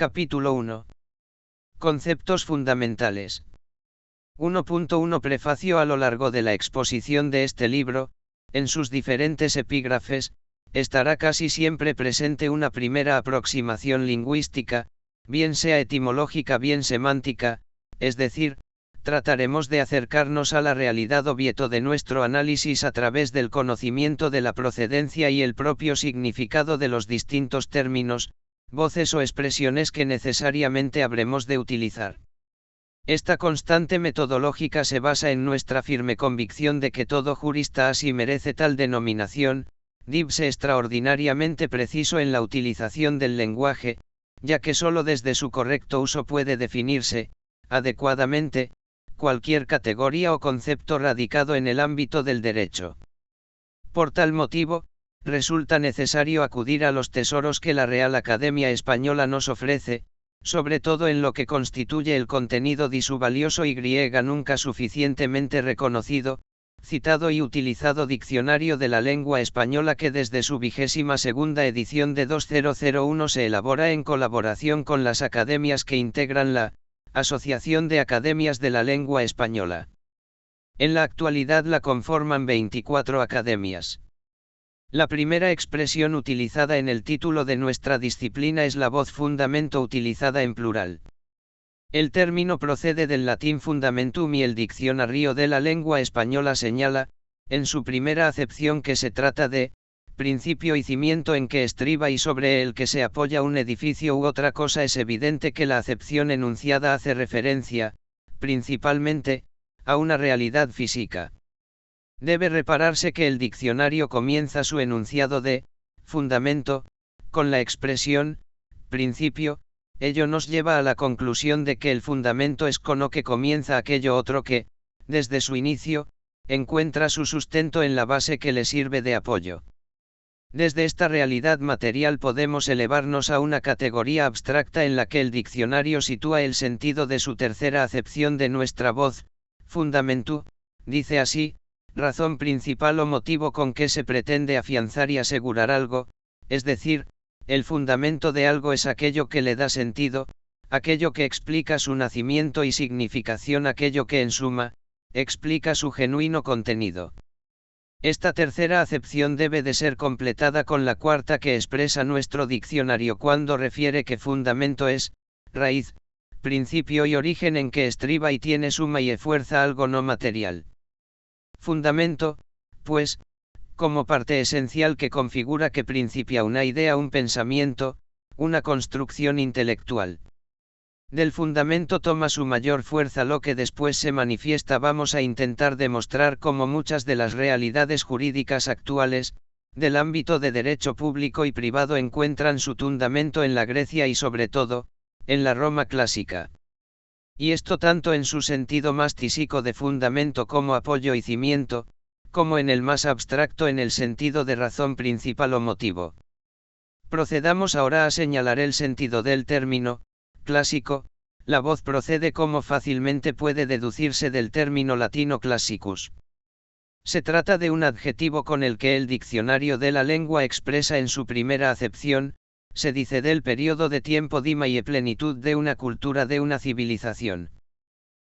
Capítulo 1. Conceptos fundamentales. 1.1 Prefacio. A lo largo de la exposición de este libro, en sus diferentes epígrafes, estará casi siempre presente una primera aproximación lingüística, bien sea etimológica bien semántica, es decir, trataremos de acercarnos a la realidad objeto de nuestro análisis a través del conocimiento de la procedencia y el propio significado de los distintos términos, voces o expresiones que necesariamente habremos de utilizar. Esta constante metodológica se basa en nuestra firme convicción de que todo jurista así merece tal denominación, dibse extraordinariamente preciso en la utilización del lenguaje, ya que sólo desde su correcto uso puede definirse, adecuadamente, cualquier categoría o concepto radicado en el ámbito del derecho. Por tal motivo, resulta necesario acudir a los tesoros que la Real Academia Española nos ofrece, sobre todo en lo que constituye el contenido de su valioso y nunca suficientemente reconocido, citado y utilizado Diccionario de la Lengua Española, que desde su 22ª edición de 2001 se elabora en colaboración con las academias que integran la Asociación de Academias de la Lengua Española. En la actualidad la conforman 24 academias. La primera expresión utilizada en el título de nuestra disciplina es la voz fundamento, utilizada en plural. El término procede del latín fundamentum y el Diccionario de la Lengua Española señala, en su primera acepción, que se trata de principio y cimiento en que estriba y sobre el que se apoya un edificio u otra cosa. Es evidente que la acepción enunciada hace referencia, principalmente, a una realidad física. Debe repararse que el diccionario comienza su enunciado de fundamento con la expresión principio. Ello nos lleva a la conclusión de que el fundamento es con lo que comienza aquello otro que, desde su inicio, encuentra su sustento en la base que le sirve de apoyo. Desde esta realidad material podemos elevarnos a una categoría abstracta en la que el diccionario sitúa el sentido de su tercera acepción de nuestra voz, fundamentu, dice así: razón principal o motivo con que se pretende afianzar y asegurar algo, es decir, el fundamento de algo es aquello que le da sentido, aquello que explica su nacimiento y significación, aquello que en suma, explica su genuino contenido. Esta tercera acepción debe de ser completada con la cuarta que expresa nuestro diccionario cuando refiere que fundamento es raíz, principio y origen en que estriba y tiene suma y fuerza algo no material. Fundamento, pues, como parte esencial que configura, que principia una idea, un pensamiento, una construcción intelectual. Del fundamento toma su mayor fuerza lo que después se manifiesta. Vamos a intentar demostrar cómo muchas de las realidades jurídicas actuales, del ámbito de derecho público y privado, encuentran su fundamento en la Grecia y sobre todo, en la Roma clásica. Y esto tanto en su sentido más tísico de fundamento como apoyo y cimiento, como en el más abstracto en el sentido de razón principal o motivo. Procedamos ahora a señalar el sentido del término clásico. La voz procede, como fácilmente puede deducirse, del término latino classicus. Se trata de un adjetivo con el que el diccionario de la lengua expresa en su primera acepción, se dice del periodo de tiempo dima y plenitud de una cultura, de una civilización.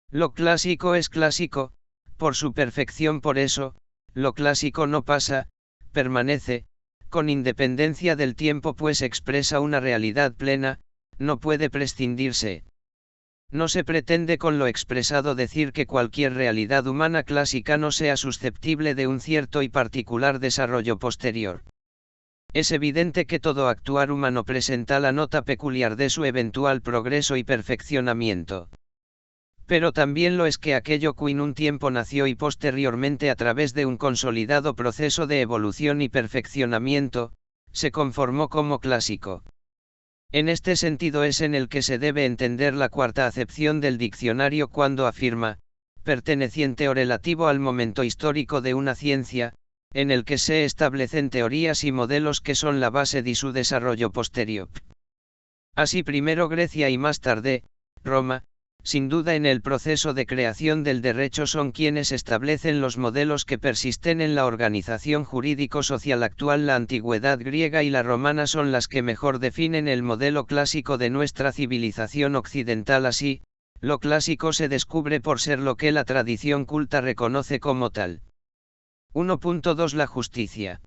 Lo clásico es clásico, por su perfección. Por eso, lo clásico no pasa, permanece, con independencia del tiempo, pues expresa una realidad plena, no puede prescindirse. No se pretende con lo expresado decir que cualquier realidad humana clásica no sea susceptible de un cierto y particular desarrollo posterior. Es evidente que todo actuar humano presenta la nota peculiar de su eventual progreso y perfeccionamiento. Pero también lo es que aquello que en un tiempo nació y posteriormente, a través de un consolidado proceso de evolución y perfeccionamiento, se conformó como clásico. En este sentido es en el que se debe entender la cuarta acepción del diccionario cuando afirma, perteneciente o relativo al momento histórico de una ciencia, en el que se establecen teorías y modelos que son la base de su desarrollo posterior. Así primero Grecia y más tarde, Roma, sin duda en el proceso de creación del derecho son quienes establecen los modelos que persisten en la organización jurídico-social actual. La antigüedad griega y la romana son las que mejor definen el modelo clásico de nuestra civilización occidental. Así, lo clásico se descubre por ser lo que la tradición culta reconoce como tal. 1.2 La justicia.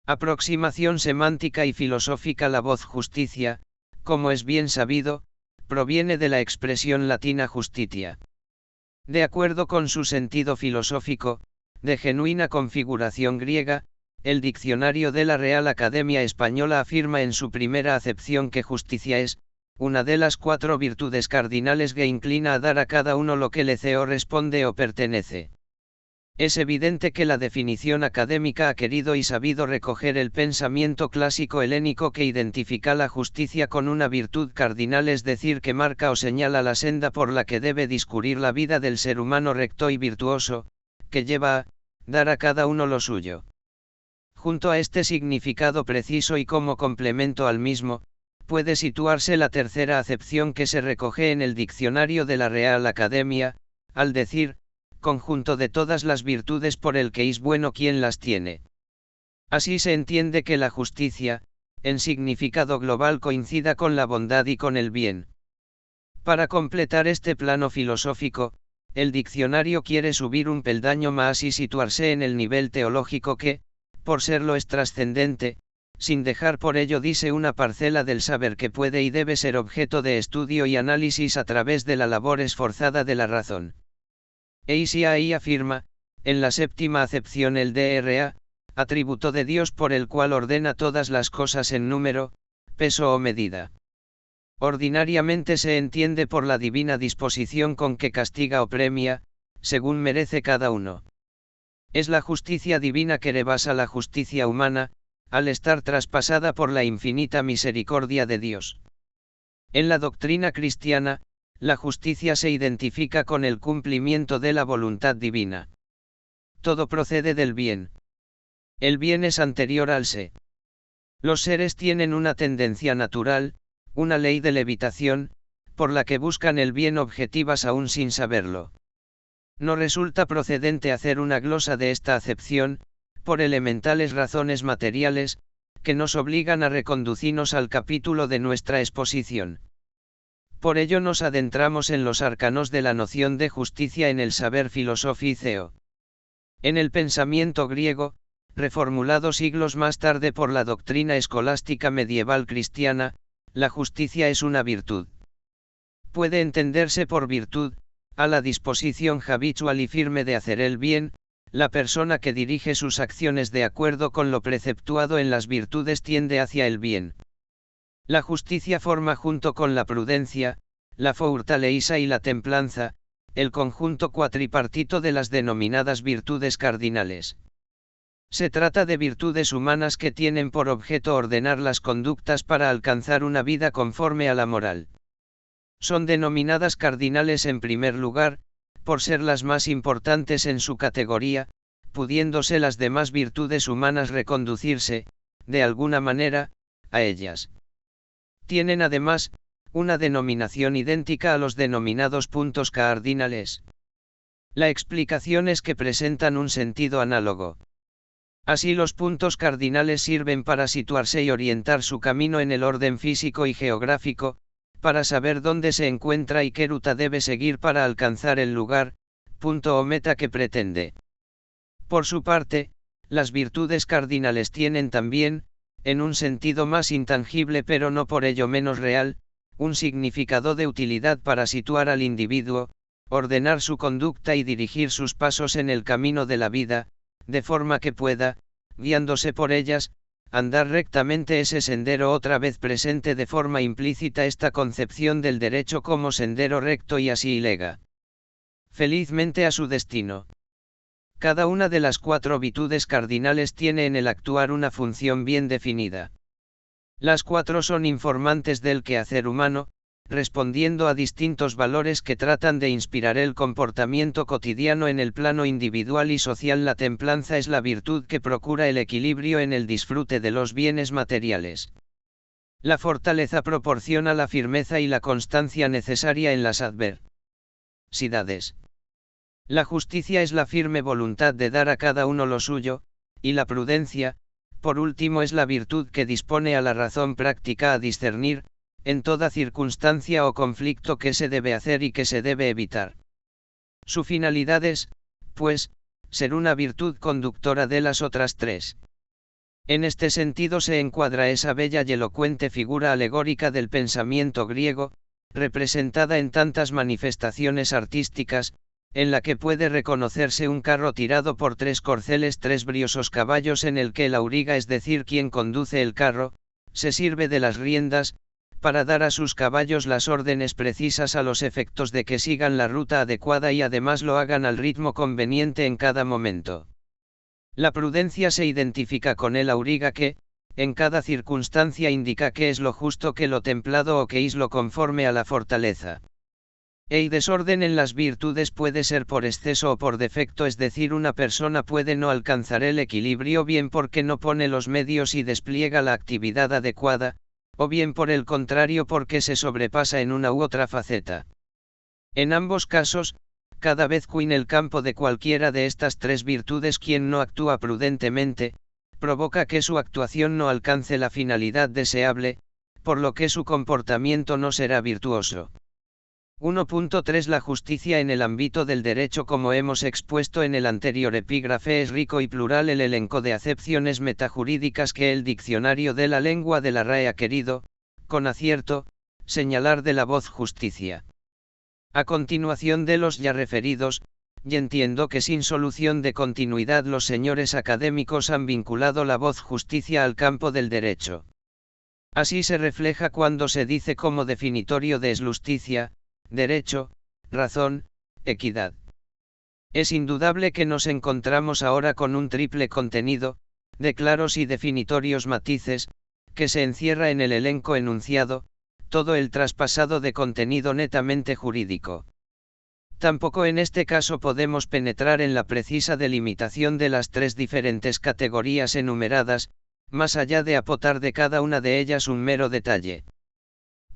Aproximación semántica y filosófica. La voz justicia, como es bien sabido, proviene de la expresión latina justitia. De acuerdo con su sentido filosófico, de genuina configuración griega, el diccionario de la Real Academia Española afirma en su primera acepción que justicia es una de las 4 virtudes cardinales que inclina a dar a cada uno lo que le corresponde o pertenece. Es evidente que la definición académica ha querido y sabido recoger el pensamiento clásico helénico que identifica la justicia con una virtud cardinal, es decir, que marca o señala la senda por la que debe discurrir la vida del ser humano recto y virtuoso, que lleva a dar a cada uno lo suyo. Junto a este significado preciso y como complemento al mismo, puede situarse la tercera acepción que se recoge en el diccionario de la Real Academia, al decir, conjunto de todas las virtudes por el que es bueno quien las tiene. Así se entiende que la justicia, en significado global, coincida con la bondad y con el bien. Para completar este plano filosófico, el diccionario quiere subir un peldaño más y situarse en el nivel teológico que, por serlo es trascendente, sin dejar por ello dice una parcela del saber que puede y debe ser objeto de estudio y análisis a través de la labor esforzada de la razón. Ahí afirma, en la séptima acepción el DRA, atributo de Dios por el cual ordena todas las cosas en número, peso o medida. Ordinariamente se entiende por la divina disposición con que castiga o premia, según merece cada uno. Es la justicia divina que rebasa la justicia humana, al estar traspasada por la infinita misericordia de Dios. En la doctrina cristiana, la justicia se identifica con el cumplimiento de la voluntad divina. Todo procede del bien. El bien es anterior al se. Los seres tienen una tendencia natural, una ley de levitación, por la que buscan el bien objetivas aún sin saberlo. No resulta procedente hacer una glosa de esta acepción, por elementales razones materiales, que nos obligan a reconducirnos al capítulo de nuestra exposición. Por ello nos adentramos en los arcanos de la noción de justicia en el saber filosófico. En el pensamiento griego, reformulado siglos más tarde por la doctrina escolástica medieval cristiana, la justicia es una virtud. Puede entenderse por virtud, a la disposición habitual y firme de hacer el bien. La persona que dirige sus acciones de acuerdo con lo preceptuado en las virtudes tiende hacia el bien. La justicia forma junto con la prudencia, la fortaleza y la templanza, el conjunto cuatripartito de las denominadas virtudes cardinales. Se trata de virtudes humanas que tienen por objeto ordenar las conductas para alcanzar una vida conforme a la moral. Son denominadas cardinales en primer lugar, por ser las más importantes en su categoría, pudiéndose las demás virtudes humanas reconducirse, de alguna manera, a ellas. Tienen además, una denominación idéntica a los denominados puntos cardinales. La explicación es que presentan un sentido análogo. Así los puntos cardinales sirven para situarse y orientar su camino en el orden físico y geográfico, para saber dónde se encuentra y qué ruta debe seguir para alcanzar el lugar, punto o meta que pretende. Por su parte, las virtudes cardinales tienen también, en un sentido más intangible pero no por ello menos real, un significado de utilidad para situar al individuo, ordenar su conducta y dirigir sus pasos en el camino de la vida, de forma que pueda, guiándose por ellas, andar rectamente ese sendero. Otra vez presente de forma implícita esta concepción del derecho como sendero recto y así lega felizmente a su destino. Cada una de las 4 virtudes cardinales tiene en el actuar una función bien definida. Las 4 son informantes del quehacer humano, respondiendo a distintos valores que tratan de inspirar el comportamiento cotidiano en el plano individual y social. La templanza es la virtud que procura el equilibrio en el disfrute de los bienes materiales. La fortaleza proporciona la firmeza y la constancia necesaria en las adversidades. sidades. La justicia es la firme voluntad de dar a cada uno lo suyo, y la prudencia, por último, es la virtud que dispone a la razón práctica a discernir, en toda circunstancia o conflicto, qué se debe hacer y qué se debe evitar. Su finalidad es, pues, ser una virtud conductora de las otras tres. En este sentido se encuadra esa bella y elocuente figura alegórica del pensamiento griego, representada en tantas manifestaciones artísticas, en la que puede reconocerse un carro tirado por tres corceles, tres briosos caballos, en el que el auriga, es decir, quien conduce el carro, se sirve de las riendas, para dar a sus caballos las órdenes precisas a los efectos de que sigan la ruta adecuada y además lo hagan al ritmo conveniente en cada momento. La prudencia se identifica con el auriga que, en cada circunstancia, indica qué es lo justo, que lo templado o qué es lo conforme a la fortaleza. El desorden en las virtudes puede ser por exceso o por defecto, es decir, una persona puede no alcanzar el equilibrio bien porque no pone los medios y despliega la actividad adecuada, o bien por el contrario porque se sobrepasa en una u otra faceta. En ambos casos, cada vez que en el campo de cualquiera de estas tres virtudes quien no actúa prudentemente, provoca que su actuación no alcance la finalidad deseable, por lo que su comportamiento no será virtuoso. 1.3 La justicia en el ámbito del derecho. Como hemos expuesto en el anterior epígrafe, es rico y plural el elenco de acepciones metajurídicas que el diccionario de la lengua de la RAE ha querido, con acierto, señalar de la voz justicia. A continuación de los ya referidos, y entiendo que sin solución de continuidad, los señores académicos han vinculado la voz justicia al campo del derecho. Así se refleja cuando se dice como definitorio de justicia, derecho, razón, equidad. Es indudable que nos encontramos ahora con un triple contenido, de claros y definitorios matices, que se encierra en el elenco enunciado, todo el traspasado de contenido netamente jurídico. Tampoco en este caso podemos penetrar en la precisa delimitación de las tres diferentes categorías enumeradas, más allá de aportar de cada una de ellas un mero detalle.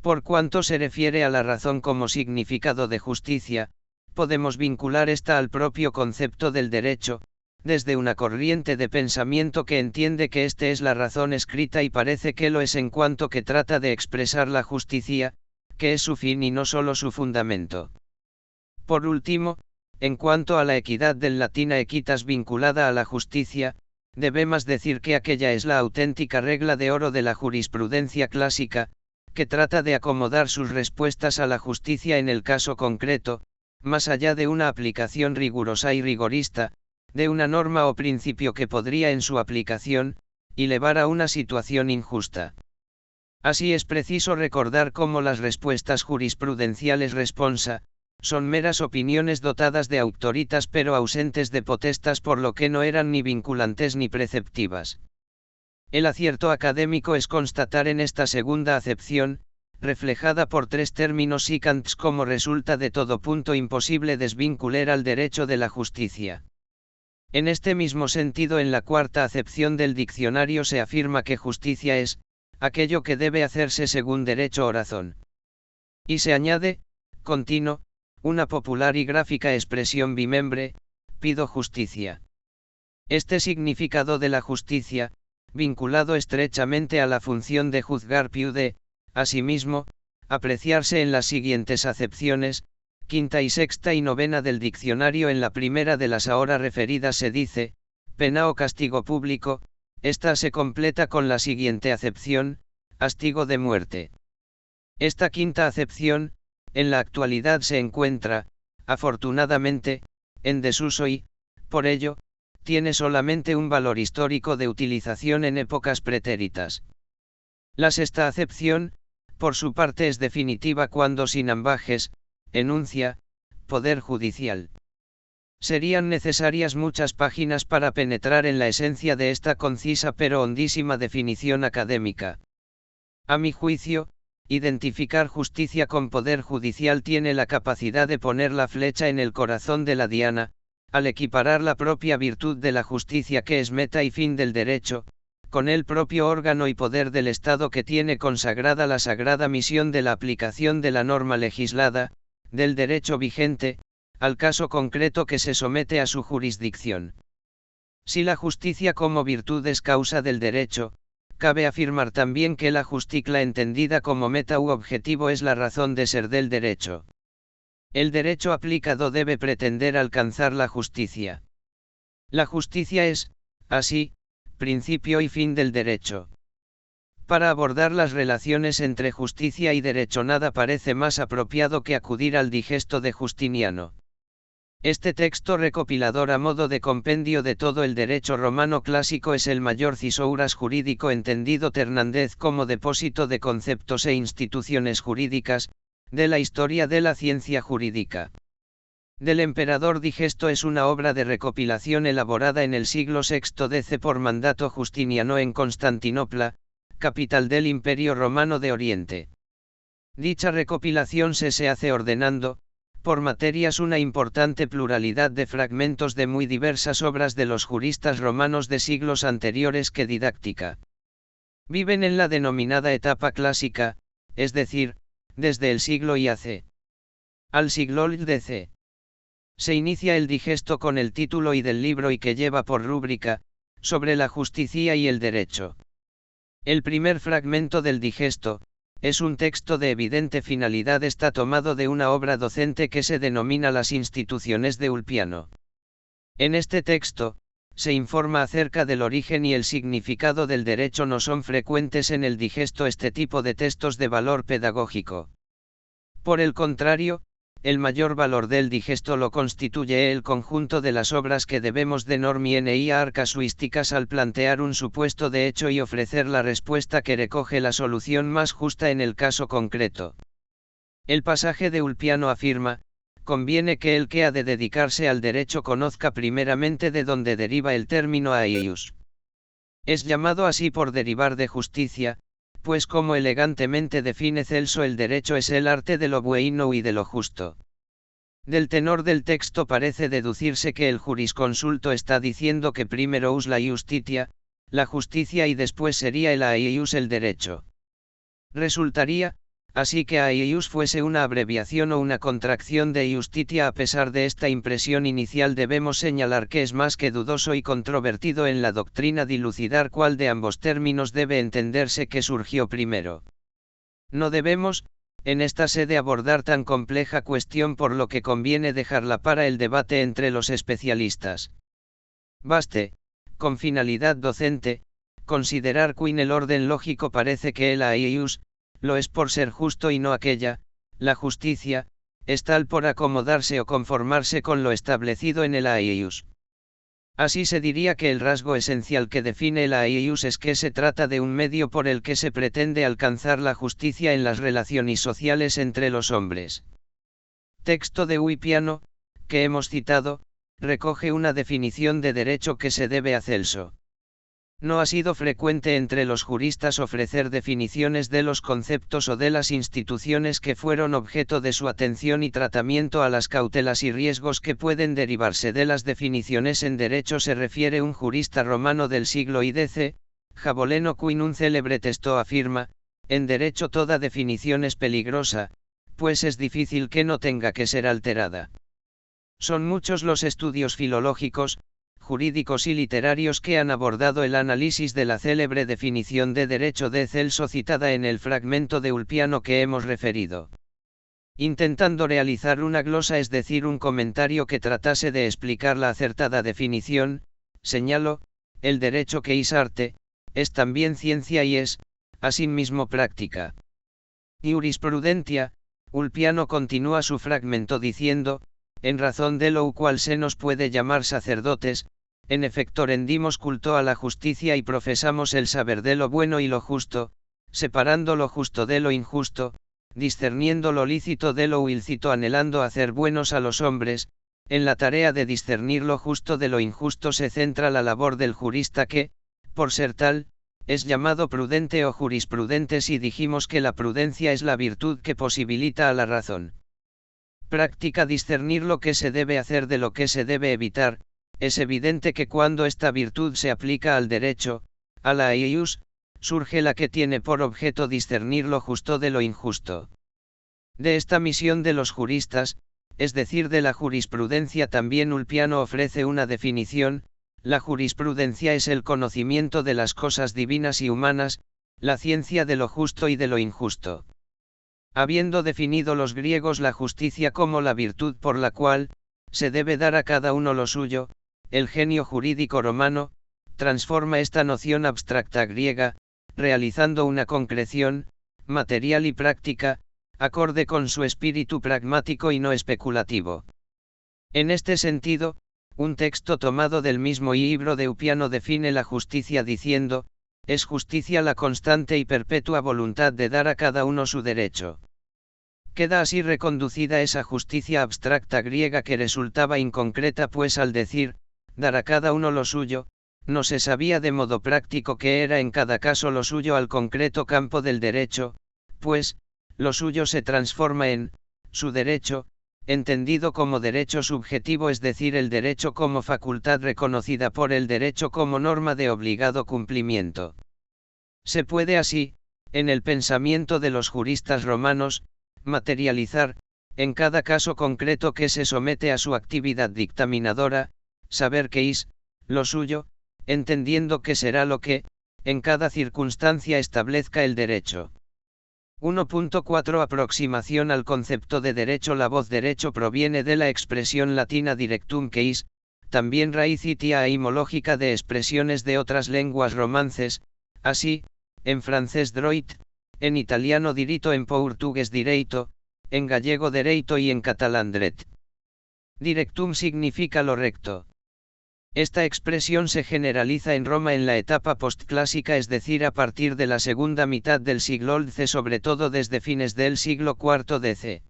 Por cuanto se refiere a la razón como significado de justicia, podemos vincular esta al propio concepto del derecho, desde una corriente de pensamiento que entiende que éste es la razón escrita y parece que lo es en cuanto que trata de expresar la justicia, que es su fin y no solo su fundamento. Por último, en cuanto a la equidad, del latín equitas, vinculada a la justicia, debemos decir que aquella es la auténtica regla de oro de la jurisprudencia clásica, que trata de acomodar sus respuestas a la justicia en el caso concreto, más allá de una aplicación rigurosa y rigorista, de una norma o principio que podría en su aplicación, llevar a una situación injusta. Así es preciso recordar cómo las respuestas jurisprudenciales responsa, son meras opiniones dotadas de autoritas pero ausentes de potestas, por lo que no eran ni vinculantes ni preceptivas. El acierto académico es constatar en esta segunda acepción, reflejada por tres términos sicants, como resulta de todo punto imposible desvincular al derecho de la justicia. En este mismo sentido, en la cuarta acepción del diccionario se afirma que justicia es aquello que debe hacerse según derecho o razón. Y se añade, continuo, una popular y gráfica expresión bimembre, pido justicia. Este significado de la justicia, vinculado estrechamente a la función de juzgar, puede, asimismo, apreciarse en las siguientes acepciones, quinta y sexta y novena del diccionario. En la primera de las ahora referidas se dice, pena o castigo público, esta se completa con la siguiente acepción, castigo de muerte. Esta quinta acepción, en la actualidad se encuentra, afortunadamente, en desuso y, por ello, tiene solamente un valor histórico de utilización en épocas pretéritas. La sexta acepción, por su parte, es definitiva cuando sin ambajes, enuncia, poder judicial. Serían necesarias muchas páginas para penetrar en la esencia de esta concisa pero hondísima definición académica. A mi juicio, identificar justicia con poder judicial tiene la capacidad de poner la flecha en el corazón de la diana, al equiparar la propia virtud de la justicia, que es meta y fin del derecho, con el propio órgano y poder del Estado que tiene consagrada la sagrada misión de la aplicación de la norma legislada, del derecho vigente, al caso concreto que se somete a su jurisdicción. Si la justicia como virtud es causa del derecho, cabe afirmar también que la justicla entendida como meta u objetivo es la razón de ser del derecho. El derecho aplicado debe pretender alcanzar la justicia. La justicia es, así, principio y fin del derecho. Para abordar las relaciones entre justicia y derecho nada parece más apropiado que acudir al digesto de Justiniano. Este texto recopilador a modo de compendio de todo el derecho romano clásico es el mayor cisouras jurídico entendido Hernández como depósito de conceptos e instituciones jurídicas, de la historia de la ciencia jurídica. Del emperador digesto es una obra de recopilación elaborada en el siglo VI DC por mandato Justiniano en Constantinopla, capital del Imperio Romano de Oriente. Dicha recopilación se hace ordenando, por materias, una importante pluralidad de fragmentos de muy diversas obras de los juristas romanos de siglos anteriores que didáctica. Viven en la denominada etapa clásica, es decir, desde el siglo IAC al siglo DC. Se inicia el digesto con el título y del libro y que lleva por rúbrica, sobre la justicia y el derecho. El primer fragmento del digesto, es un texto de evidente finalidad, está tomado de una obra docente que se denomina Las instituciones de Ulpiano. En este texto, se informa acerca del origen y el significado del derecho. No son frecuentes en el digesto este tipo de textos de valor pedagógico. Por el contrario, el mayor valor del digesto lo constituye el conjunto de las obras que debemos denominar casuísticas al plantear un supuesto de hecho y ofrecer la respuesta que recoge la solución más justa en el caso concreto. El pasaje de Ulpiano afirma: conviene que el que ha de dedicarse al derecho conozca primeramente de dónde deriva el término aius. Es llamado así por derivar de justicia, pues como elegantemente define Celso, el derecho es el arte de lo bueno y de lo justo. Del tenor del texto parece deducirse que el jurisconsulto está diciendo que primero us la justitia, la justicia, y después sería el aius, el derecho. Resultaría, así, que aius fuese una abreviación o una contracción de justitia. A pesar de esta impresión inicial, debemos señalar que es más que dudoso y controvertido en la doctrina dilucidar cuál de ambos términos debe entenderse que surgió primero. No debemos, en esta sede, abordar tan compleja cuestión, por lo que conviene dejarla para el debate entre los especialistas. Baste, con finalidad docente, considerar que en el orden lógico parece que el aius lo es por ser justo y no aquella, la justicia, es tal por acomodarse o conformarse con lo establecido en el aius. Así se diría que el rasgo esencial que define el aius es que se trata de un medio por el que se pretende alcanzar la justicia en las relaciones sociales entre los hombres. Texto de Ulpiano, que hemos citado, recoge una definición de derecho que se debe a Celso. No ha sido frecuente entre los juristas ofrecer definiciones de los conceptos o de las instituciones que fueron objeto de su atención y tratamiento. A las cautelas y riesgos que pueden derivarse de las definiciones en derecho se refiere un jurista romano del siglo IDC, Jaboleno, que en un célebre texto afirma: en derecho toda definición es peligrosa, pues es difícil que no tenga que ser alterada. Son muchos los estudios filológicos, jurídicos y literarios que han abordado el análisis de la célebre definición de derecho de Celso citada en el fragmento de Ulpiano que hemos referido. Intentando realizar una glosa, es decir, un comentario que tratase de explicar la acertada definición, señalo: el derecho, que es arte, es también ciencia y es, asimismo, práctica. Jurisprudencia. Ulpiano continúa su fragmento diciendo: en razón de lo cual se nos puede llamar sacerdotes, en efecto rendimos culto a la justicia y profesamos el saber de lo bueno y lo justo, separando lo justo de lo injusto, discerniendo lo lícito de lo ilícito, anhelando hacer buenos a los hombres. En la tarea de discernir lo justo de lo injusto se centra la labor del jurista que, por ser tal, es llamado prudente o jurisprudente. Si dijimos que la prudencia es la virtud que posibilita a la razón práctica discernir lo que se debe hacer de lo que se debe evitar, es evidente que cuando esta virtud se aplica al derecho, a la aius, surge la que tiene por objeto discernir lo justo de lo injusto. De esta misión de los juristas, es decir, de la jurisprudencia, también Ulpiano ofrece una definición: la jurisprudencia es el conocimiento de las cosas divinas y humanas, la ciencia de lo justo y de lo injusto. Habiendo definido los griegos la justicia como la virtud por la cual se debe dar a cada uno lo suyo, el genio jurídico romano transforma esta noción abstracta griega, realizando una concreción material y práctica, acorde con su espíritu pragmático y no especulativo. En este sentido, un texto tomado del mismo libro de Ulpiano define la justicia diciendo: es justicia la constante y perpetua voluntad de dar a cada uno su derecho. Queda así reconducida esa justicia abstracta griega que resultaba inconcreta, pues al decir dar a cada uno lo suyo, no se sabía de modo práctico qué era en cada caso lo suyo al concreto campo del derecho, pues lo suyo se transforma en su derecho, entendido como derecho subjetivo, es decir, el derecho como facultad reconocida por el derecho como norma de obligado cumplimiento. Se puede así, en el pensamiento de los juristas romanos, materializar, en cada caso concreto que se somete a su actividad dictaminadora, saber qué es lo suyo, entendiendo que será lo que, en cada circunstancia, establezca el derecho. 1.4 Aproximación al concepto de derecho. La voz derecho proviene de la expresión latina directum, que es también raíz etimológica de expresiones de otras lenguas romances, así, en francés droit, en italiano diritto, en portugués direito, en gallego dereito y en catalán dret. Directum significa lo recto. Esta expresión se generaliza en Roma en la etapa postclásica, es decir, a partir de la segunda mitad del siglo XI, sobre todo desde fines del siglo IV DC.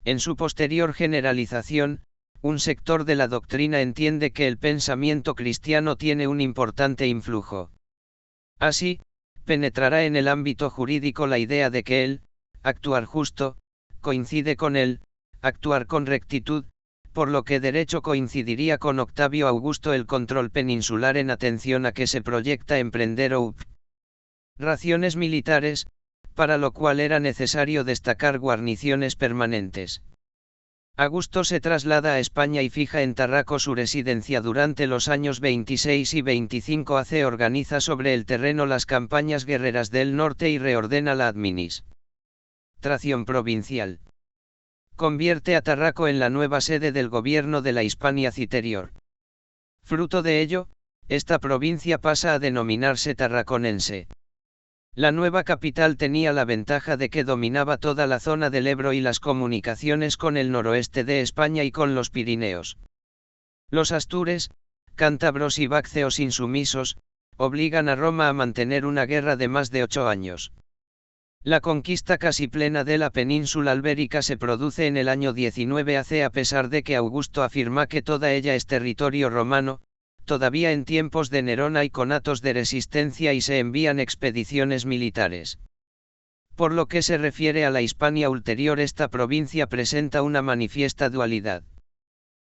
En su posterior generalización, un sector de la doctrina entiende que el pensamiento cristiano tiene un importante influjo. Así, penetrará en el ámbito jurídico la idea de que el actuar justo coincide con el actuar con rectitud, por lo que derecho coincidiría con Octavio Augusto el control peninsular en atención a que se proyecta emprender operaciones militares, para lo cual era necesario destacar guarniciones permanentes. Augusto se traslada a España y fija en Tarraco su residencia durante los años 26 y 25 AC. Organiza sobre el terreno las campañas guerreras del norte y reordena la administración provincial. Convierte a Tarraco en la nueva sede del gobierno de la Hispania Citerior. Fruto de ello, esta provincia pasa a denominarse Tarraconense. La nueva capital tenía la ventaja de que dominaba toda la zona del Ebro y las comunicaciones con el noroeste de España y con los Pirineos. Los astures, cántabros y bacceos insumisos obligan a Roma a mantener una guerra de más de 8 años. La conquista casi plena de la península ibérica se produce en el año 19 AC, a pesar de que Augusto afirma que toda ella es territorio romano. Todavía en tiempos de Nerón hay conatos de resistencia y se envían expediciones militares. Por lo que se refiere a la Hispania ulterior, esta provincia presenta una manifiesta dualidad.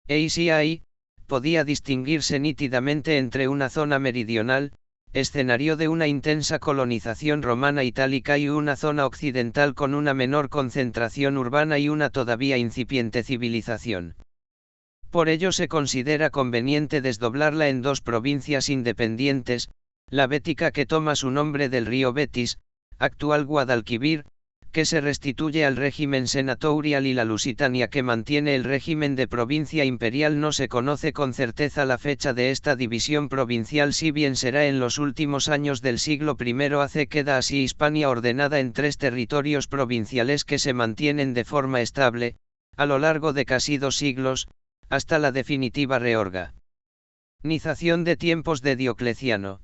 Ahí podía distinguirse nítidamente entre una zona meridional, escenario de una intensa colonización romana itálica, y una zona occidental con una menor concentración urbana y una todavía incipiente civilización. Por ello se considera conveniente desdoblarla en dos provincias independientes: la bética, que toma su nombre del río Betis, actual Guadalquivir, que se restituye al régimen senatorial, y la lusitania, que mantiene el régimen de provincia imperial. No se conoce con certeza la fecha de esta división provincial, si bien será en los últimos años del siglo I AC. Queda así Hispania ordenada en 3 territorios provinciales que se mantienen de forma estable, a lo largo de casi 2 siglos, hasta la definitiva reorganización de tiempos de Diocleciano.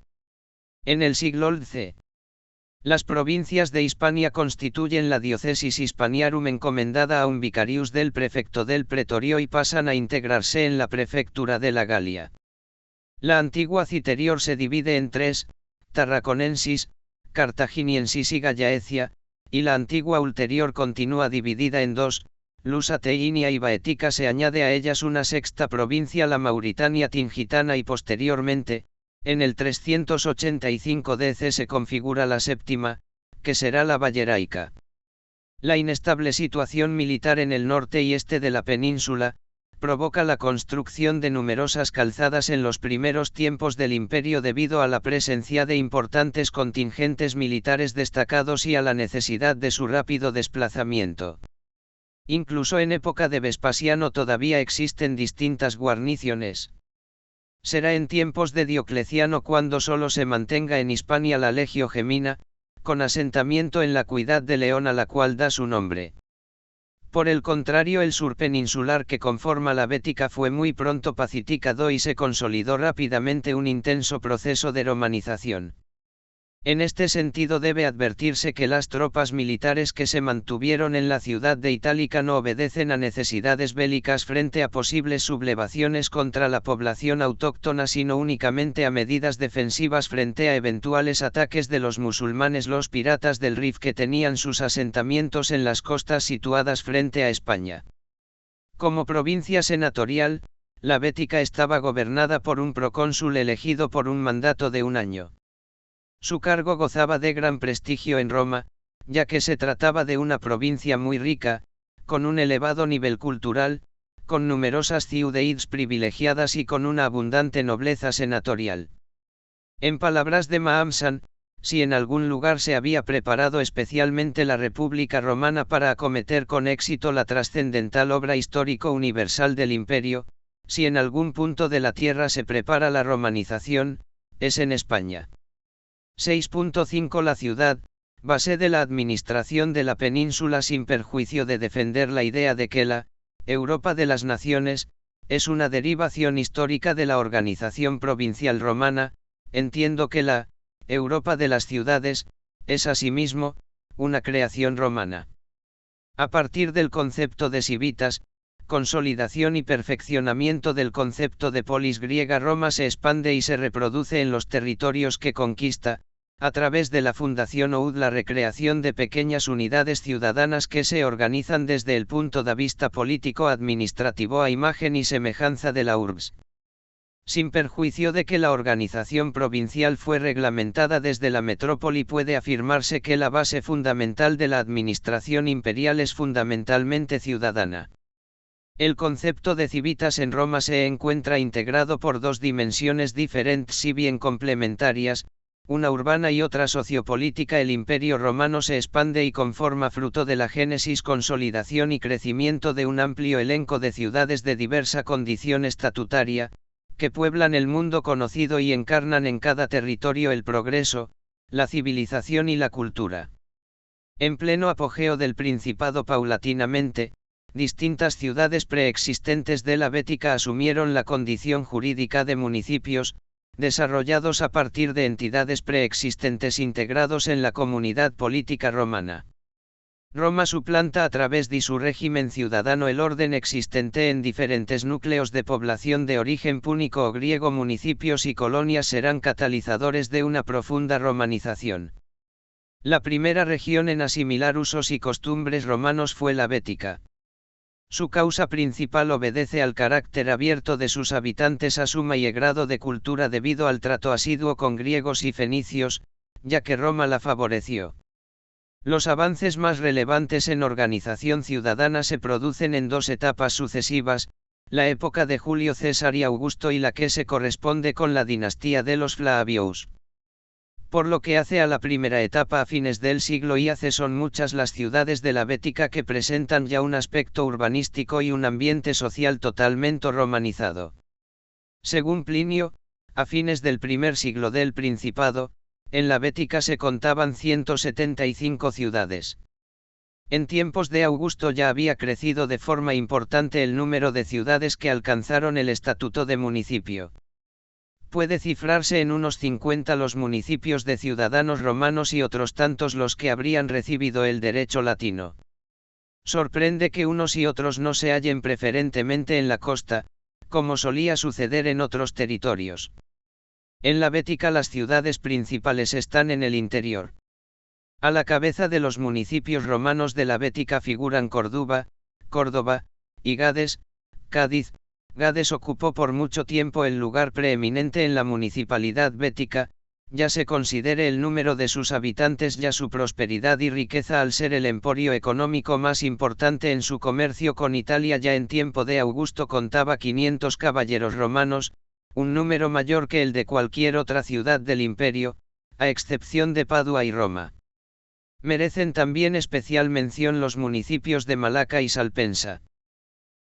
En el siglo XI, las provincias de Hispania constituyen la diócesis Hispaniarum, encomendada a un vicarius del prefecto del pretorio, y pasan a integrarse en la prefectura de la Galia. La antigua Citerior se divide en 3, Tarraconensis, Cartaginiensis y Gallaecia, y la antigua Ulterior continúa dividida en 2, Lusateinia y Baetica. Se añade a ellas una 6ª provincia, la Mauritania Tingitana, y posteriormente, en el 385 DC, se configura la 7ª, que será la Valleraica. La inestable situación militar en el norte y este de la península, provoca la construcción de numerosas calzadas en los primeros tiempos del imperio debido a la presencia de importantes contingentes militares destacados y a la necesidad de su rápido desplazamiento. Incluso en época de Vespasiano todavía existen distintas guarniciones. Será en tiempos de Diocleciano cuando solo se mantenga en Hispania la Legio Gemina, con asentamiento en la ciudad de León a la cual da su nombre. Por el contrario, el sur peninsular que conforma la Bética fue muy pronto pacificado y se consolidó rápidamente un intenso proceso de romanización. En este sentido debe advertirse que las tropas militares que se mantuvieron en la ciudad de Itálica no obedecen a necesidades bélicas frente a posibles sublevaciones contra la población autóctona, sino únicamente a medidas defensivas frente a eventuales ataques de los musulmanes, los piratas del Rif, que tenían sus asentamientos en las costas situadas frente a España. Como provincia senatorial, la Bética estaba gobernada por un procónsul elegido por un mandato de un año. Su cargo gozaba de gran prestigio en Roma, ya que se trataba de una provincia muy rica, con un elevado nivel cultural, con numerosas ciudades privilegiadas y con una abundante nobleza senatorial. En palabras de Mahamsan, si en algún lugar se había preparado especialmente la República Romana para acometer con éxito la trascendental obra histórico universal del imperio, si en algún punto de la tierra se prepara la romanización, es en España. 6.5 La ciudad, base de la administración de la península, sin perjuicio de defender la idea de que la Europa de las naciones es una derivación histórica de la organización provincial romana, entiendo que la Europa de las ciudades es asimismo una creación romana. A partir del concepto de civitas, consolidación y perfeccionamiento del concepto de polis griega, Roma se expande y se reproduce en los territorios que conquista, a través de la fundación o la recreación de pequeñas unidades ciudadanas que se organizan desde el punto de vista político-administrativo a imagen y semejanza de la urbs. Sin perjuicio de que la organización provincial fue reglamentada desde la metrópoli, puede afirmarse que la base fundamental de la administración imperial es fundamentalmente ciudadana. El concepto de civitas en Roma se encuentra integrado por dos dimensiones diferentes y bien complementarias, una urbana y otra sociopolítica. El imperio romano se expande y conforma fruto de la génesis, consolidación y crecimiento de un amplio elenco de ciudades de diversa condición estatutaria, que pueblan el mundo conocido y encarnan en cada territorio el progreso, la civilización y la cultura. En pleno apogeo del Principado, paulatinamente, distintas ciudades preexistentes de la Bética asumieron la condición jurídica de municipios, desarrollados a partir de entidades preexistentes integrados en la comunidad política romana. Roma suplanta a través de su régimen ciudadano el orden existente en diferentes núcleos de población de origen púnico o griego. Municipios y colonias serán catalizadores de una profunda romanización. La primera región en asimilar usos y costumbres romanos fue la Bética. Su causa principal obedece al carácter abierto de sus habitantes a suma y grado de cultura debido al trato asiduo con griegos y fenicios, ya que Roma la favoreció. Los avances más relevantes en organización ciudadana se producen en dos etapas sucesivas, la época de Julio César y Augusto y la que se corresponde con la dinastía de los Flavios. Por lo que hace a la primera etapa, a fines del siglo I a.C., son muchas las ciudades de la Bética que presentan ya un aspecto urbanístico y un ambiente social totalmente romanizado. Según Plinio, a fines del primer siglo del Principado, en la Bética se contaban 175 ciudades. En tiempos de Augusto ya había crecido de forma importante el número de ciudades que alcanzaron el estatuto de municipio. Puede cifrarse en unos 50 los municipios de ciudadanos romanos y otros tantos los que habrían recibido el derecho latino. Sorprende que unos y otros no se hallen preferentemente en la costa, como solía suceder en otros territorios. En la Bética las ciudades principales están en el interior. A la cabeza de los municipios romanos de la Bética figuran Córdoba y Gades. Cádiz. Gades ocupó por mucho tiempo el lugar preeminente en la municipalidad bética, ya se considere el número de sus habitantes ya su prosperidad y riqueza al ser el emporio económico más importante en su comercio con Italia. Ya en tiempo de Augusto contaba 500 caballeros romanos, un número mayor que el de cualquier otra ciudad del imperio, a excepción de Padua y Roma. Merecen también especial mención los municipios de Malaca y Salpensa.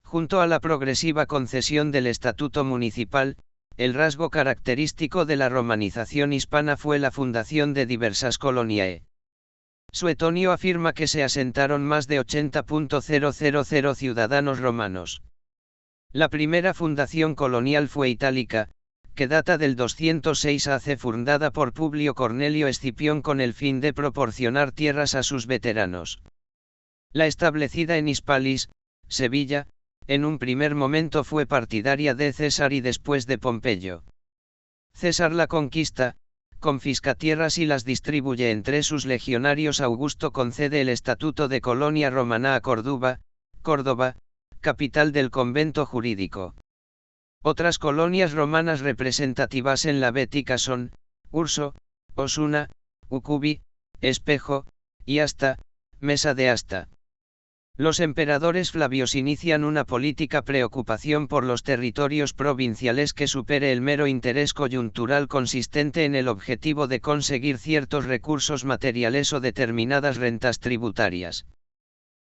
Junto a la progresiva concesión del estatuto municipal, el rasgo característico de la romanización hispana fue la fundación de diversas coloniae. Suetonio afirma que se asentaron más de 80.000 ciudadanos romanos. La primera fundación colonial fue itálica, que data del 206 AC, fundada por Publio Cornelio Escipión con el fin de proporcionar tierras a sus veteranos. La establecida en Hispalis, Sevilla, en un primer momento fue partidaria de César y después de Pompeyo. César la conquista, confisca tierras y las distribuye entre sus legionarios. Augusto concede el estatuto de colonia romana a Córdoba, capital del convento jurídico. Otras colonias romanas representativas en la Bética son, Urso, Osuna, Ucubi, Espejo, y Asta, Mesa de Asta. Los emperadores Flavios inician una política preocupación por los territorios provinciales que supere el mero interés coyuntural consistente en el objetivo de conseguir ciertos recursos materiales o determinadas rentas tributarias.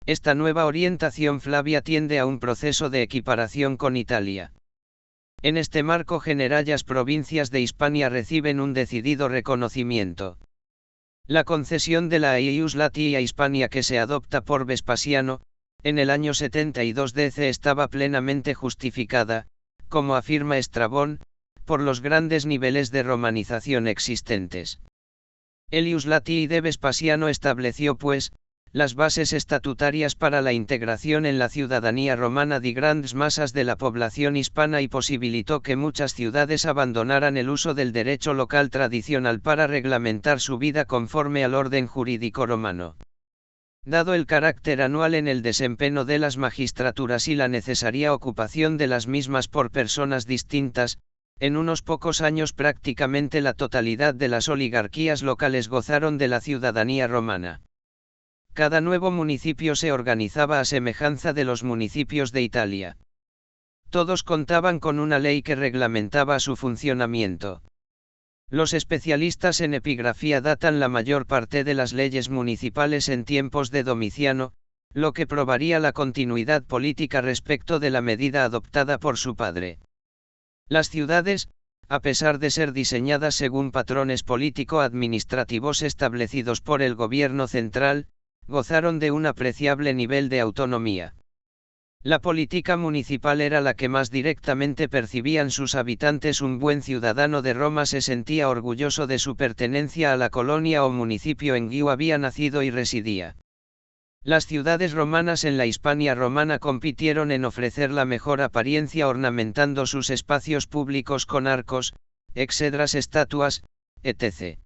Esta nueva orientación Flavia tiende a un proceso de equiparación con Italia. En este marco generallas provincias de Hispania reciben un decidido reconocimiento. La concesión de la Ius Latii a Hispania que se adopta por Vespasiano, en el año 72 DC estaba plenamente justificada, como afirma Estrabón, por los grandes niveles de romanización existentes. El Ius Latii de Vespasiano estableció pues, las bases estatutarias para la integración en la ciudadanía romana de grandes masas de la población hispana y posibilitó que muchas ciudades abandonaran el uso del derecho local tradicional para reglamentar su vida conforme al orden jurídico romano. Dado el carácter anual en el desempeño de las magistraturas y la necesaria ocupación de las mismas por personas distintas, en unos pocos años prácticamente la totalidad de las oligarquías locales gozaron de la ciudadanía romana. Cada nuevo municipio se organizaba a semejanza de los municipios de Italia. Todos contaban con una ley que reglamentaba su funcionamiento. Los especialistas en epigrafía datan la mayor parte de las leyes municipales en tiempos de Domiciano, lo que probaría la continuidad política respecto de la medida adoptada por su padre. Las ciudades, a pesar de ser diseñadas según patrones político-administrativos establecidos por el gobierno central, gozaron de un apreciable nivel de autonomía. La política municipal era la que más directamente percibían sus habitantes. Un buen ciudadano de Roma se sentía orgulloso de su pertenencia a la colonia o municipio en que había nacido y residía. Las ciudades romanas en la Hispania romana compitieron en ofrecer la mejor apariencia ornamentando sus espacios públicos con arcos, exedras, estatuas, etc.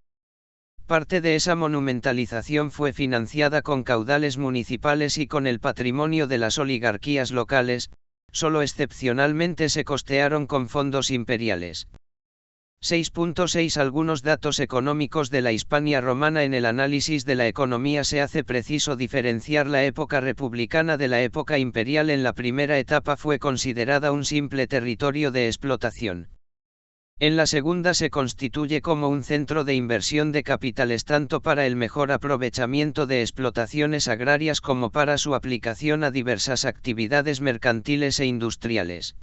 Parte de esa monumentalización fue financiada con caudales municipales y con el patrimonio de las oligarquías locales, solo excepcionalmente se costearon con fondos imperiales. 6.6 Algunos datos económicos de la Hispania romana. En el análisis de la economía se hace preciso diferenciar la época republicana de la época imperial. En la primera etapa fue considerada un simple territorio de explotación. En la segunda se constituye como un centro de inversión de capitales tanto para el mejor aprovechamiento de explotaciones agrarias como para su aplicación a diversas actividades mercantiles e industriales.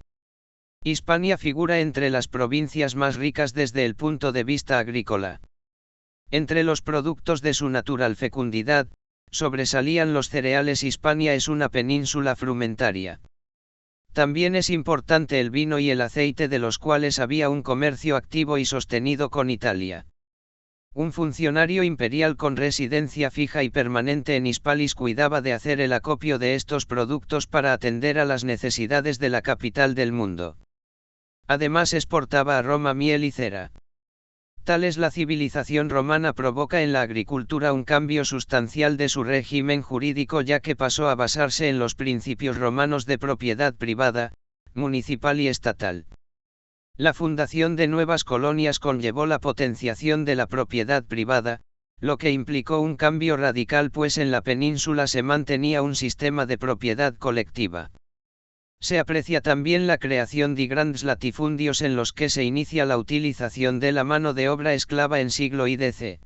Hispania figura entre las provincias más ricas desde el punto de vista agrícola. Entre los productos de su natural fecundidad, sobresalían los cereales. Hispania es una península frumentaria. También es importante el vino y el aceite, de los cuales había un comercio activo y sostenido con Italia. Un funcionario imperial con residencia fija y permanente en Hispalis cuidaba de hacer el acopio de estos productos para atender a las necesidades de la capital del mundo. Además exportaba a Roma miel y cera. Tal es la civilización romana provoca en la agricultura un cambio sustancial de su régimen jurídico, ya que pasó a basarse en los principios romanos de propiedad privada, municipal y estatal. La fundación de nuevas colonias conllevó la potenciación de la propiedad privada, lo que implicó un cambio radical pues en la península se mantenía un sistema de propiedad colectiva. Se aprecia también la creación de grandes latifundios en los que se inicia la utilización de la mano de obra esclava en siglo IDC.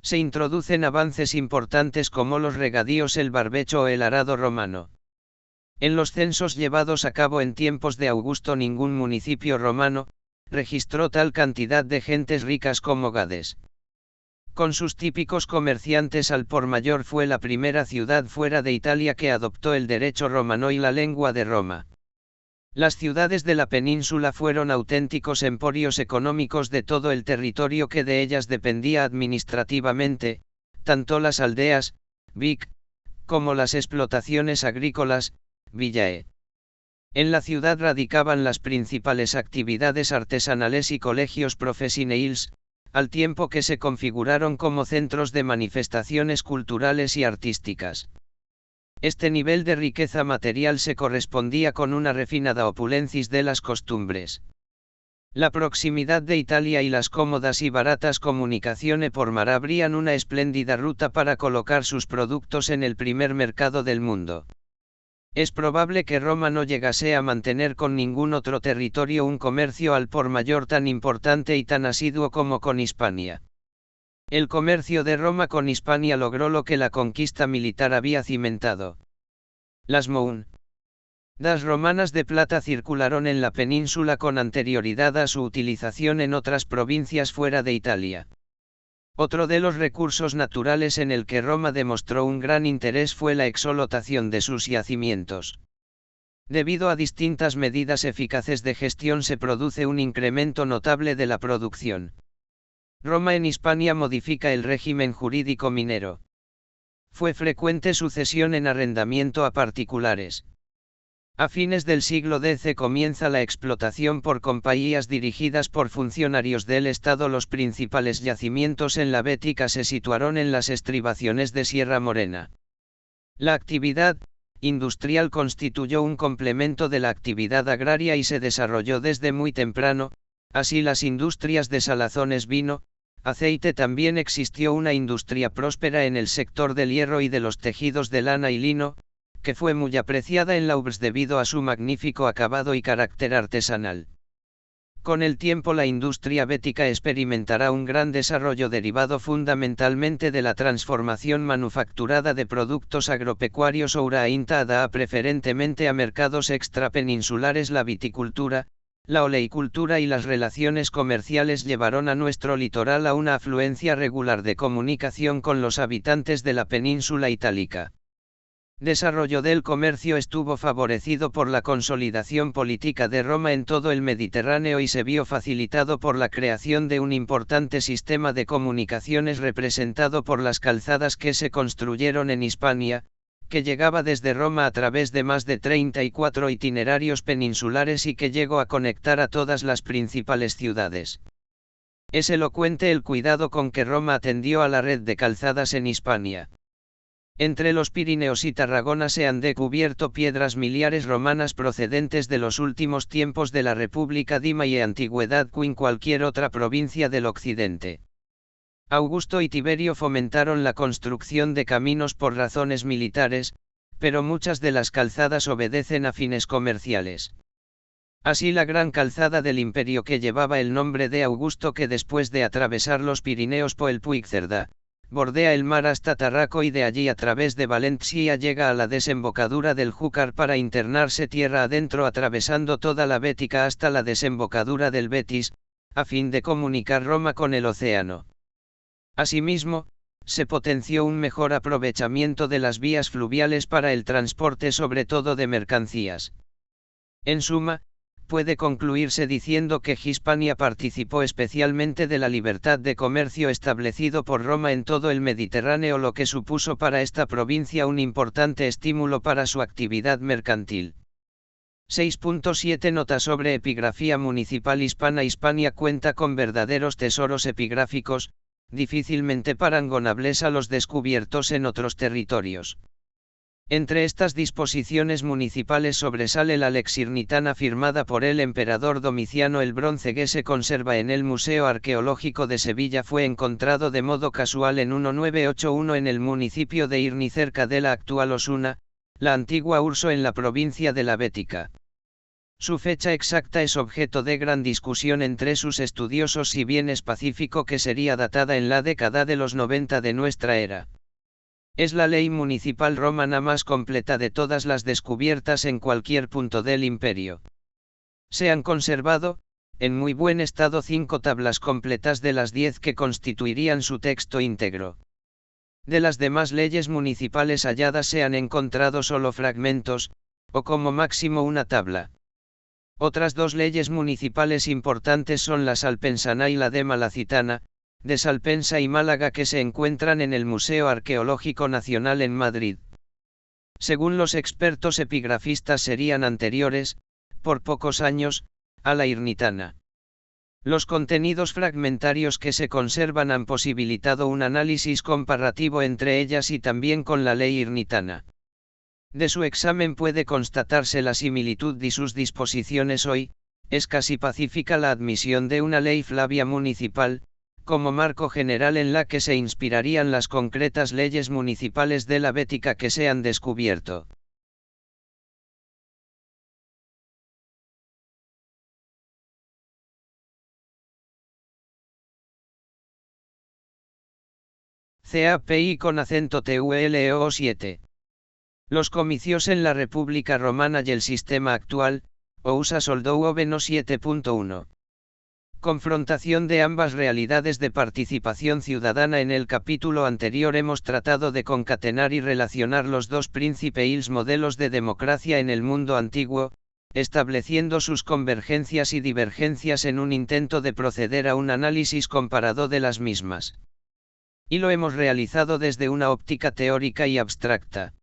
Se introducen avances importantes como los regadíos, el barbecho o el arado romano. En los censos llevados a cabo en tiempos de Augusto ningún municipio romano registró tal cantidad de gentes ricas como Gades. Con sus típicos comerciantes al por mayor fue la primera ciudad fuera de Italia que adoptó el derecho romano y la lengua de Roma. Las ciudades de la península fueron auténticos emporios económicos de todo el territorio que de ellas dependía administrativamente, tanto las aldeas, Vic, como las explotaciones agrícolas, Villae. En la ciudad radicaban las principales actividades artesanales y colegios profesionales, al tiempo que se configuraron como centros de manifestaciones culturales y artísticas. Este nivel de riqueza material se correspondía con una refinada opulencia de las costumbres. La proximidad de Italia y las cómodas y baratas comunicaciones por mar abrían una espléndida ruta para colocar sus productos en el primer mercado del mundo. Es probable que Roma no llegase a mantener con ningún otro territorio un comercio al por mayor tan importante y tan asiduo como con Hispania. El comercio de Roma con Hispania logró lo que la conquista militar había cimentado. Las monedas romanas de plata circularon en la península con anterioridad a su utilización en otras provincias fuera de Italia. Otro de los recursos naturales en el que Roma demostró un gran interés fue la explotación de sus yacimientos. Debido a distintas medidas eficaces de gestión se produce un incremento notable de la producción. Roma en Hispania modifica el régimen jurídico minero. Fue frecuente su cesión en arrendamiento a particulares. A fines del siglo X comienza la explotación por compañías dirigidas por funcionarios del Estado. Los principales yacimientos en la Bética se situaron en las estribaciones de Sierra Morena. La actividad industrial constituyó un complemento de la actividad agraria y se desarrolló desde muy temprano, así las industrias de salazones, vino, aceite. También existió una industria próspera en el sector del hierro y de los tejidos de lana y lino, que fue muy apreciada en la urbs debido a su magnífico acabado y carácter artesanal. Con el tiempo la industria bética experimentará un gran desarrollo derivado fundamentalmente de la transformación manufacturada de productos agropecuarios orientada preferentemente a mercados extrapeninsulares. La viticultura, la oleicultura y las relaciones comerciales llevaron a nuestro litoral a una afluencia regular de comunicación con los habitantes de la península itálica. Desarrollo del comercio estuvo favorecido por la consolidación política de Roma en todo el Mediterráneo y se vio facilitado por la creación de un importante sistema de comunicaciones representado por las calzadas que se construyeron en Hispania, que llegaba desde Roma a través de más de 34 itinerarios peninsulares y que llegó a conectar a todas las principales ciudades. Es elocuente el cuidado con que Roma atendió a la red de calzadas en Hispania. Entre los Pirineos y Tarragona se han descubierto piedras miliares romanas procedentes de los últimos tiempos de la República Dima y antigüedad que en cualquier otra provincia del occidente. Augusto y Tiberio fomentaron la construcción de caminos por razones militares, pero muchas de las calzadas obedecen a fines comerciales. Así la gran calzada del imperio que llevaba el nombre de Augusto, que después de atravesar los Pirineos por el Puigcerdá, bordea el mar hasta Tarraco y de allí a través de Valencia llega a la desembocadura del Júcar para internarse tierra adentro atravesando toda la Bética hasta la desembocadura del Betis, a fin de comunicar Roma con el océano. Asimismo, se potenció un mejor aprovechamiento de las vías fluviales para el transporte sobre todo de mercancías. En suma, puede concluirse diciendo que Hispania participó especialmente de la libertad de comercio establecido por Roma en todo el Mediterráneo, lo que supuso para esta provincia un importante estímulo para su actividad mercantil. 6.7 Nota sobre epigrafía municipal hispana. Hispania cuenta con verdaderos tesoros epigráficos, difícilmente parangonables a los descubiertos en otros territorios. Entre estas disposiciones municipales sobresale la Lex Irnitana firmada por el emperador Domiciano. El bronce que se conserva en el Museo Arqueológico de Sevilla fue encontrado de modo casual en 1981 en el municipio de Irni, cerca de la actual Osuna, la antigua Urso, en la provincia de la Bética. Su fecha exacta es objeto de gran discusión entre sus estudiosos, si bien es pacífico que sería datada en la década de los 90 de nuestra era. Es la ley municipal romana más completa de todas las descubiertas en cualquier punto del imperio. Se han conservado, en muy buen estado, 5 tablas completas de las 10 que constituirían su texto íntegro. De las demás leyes municipales halladas se han encontrado solo fragmentos, o como máximo una tabla. Otras 2 leyes municipales importantes son la salpensana y la de Malacitana, de Salpensa y Málaga, que se encuentran en el Museo Arqueológico Nacional en Madrid. Según los expertos epigrafistas serían anteriores, por pocos años, a la irnitana. Los contenidos fragmentarios que se conservan han posibilitado un análisis comparativo entre ellas y también con la ley irnitana. De su examen puede constatarse la similitud de sus disposiciones. Hoy, es casi pacífica la admisión de una ley Flavia municipal, como marco general en la que se inspirarían las concretas leyes municipales de la Bética que se han descubierto. CAPI con acento TULO 7. Los comicios en la República Romana y el sistema actual, OUSA Soldou no 7.1. Confrontación de ambas realidades de participación ciudadana. En el capítulo anterior hemos tratado de concatenar y relacionar los 2 principales modelos de democracia en el mundo antiguo, estableciendo sus convergencias y divergencias en un intento de proceder a un análisis comparado de las mismas. Y lo hemos realizado desde una óptica teórica y abstracta.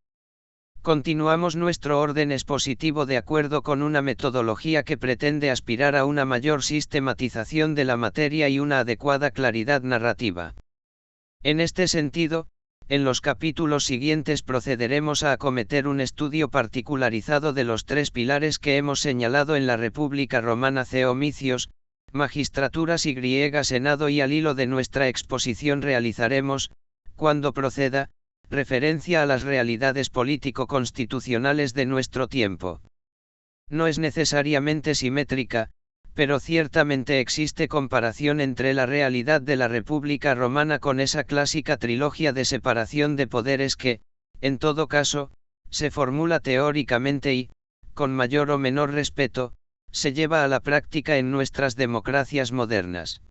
Continuamos nuestro orden expositivo de acuerdo con una metodología que pretende aspirar a una mayor sistematización de la materia y una adecuada claridad narrativa. En este sentido, en los capítulos siguientes procederemos a acometer un estudio particularizado de los 3 pilares que hemos señalado en la República Romana: comicios, magistraturas y griega senado, y al hilo de nuestra exposición realizaremos, cuando proceda, referencia a las realidades político-constitucionales de nuestro tiempo. No es necesariamente simétrica, pero ciertamente existe comparación entre la realidad de la República Romana con esa clásica trilogía de separación de poderes que, en todo caso, se formula teóricamente y, con mayor o menor respeto, se lleva a la práctica en nuestras democracias modernas.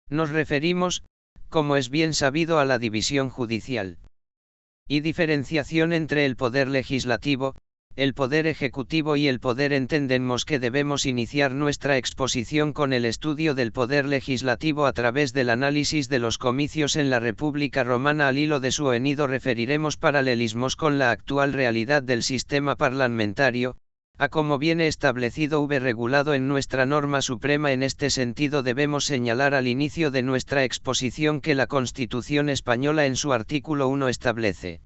Nos referimos, como es bien sabido, a la división judicial y diferenciación entre el poder legislativo, el poder ejecutivo y el poder. Entendemos que debemos iniciar nuestra exposición con el estudio del poder legislativo a través del análisis de los comicios en la República Romana. Al hilo de su venido referiremos paralelismos con la actual realidad del sistema parlamentario, a como viene establecido regulado en nuestra norma suprema. En este sentido debemos señalar al inicio de nuestra exposición que la Constitución española en su artículo 1 establece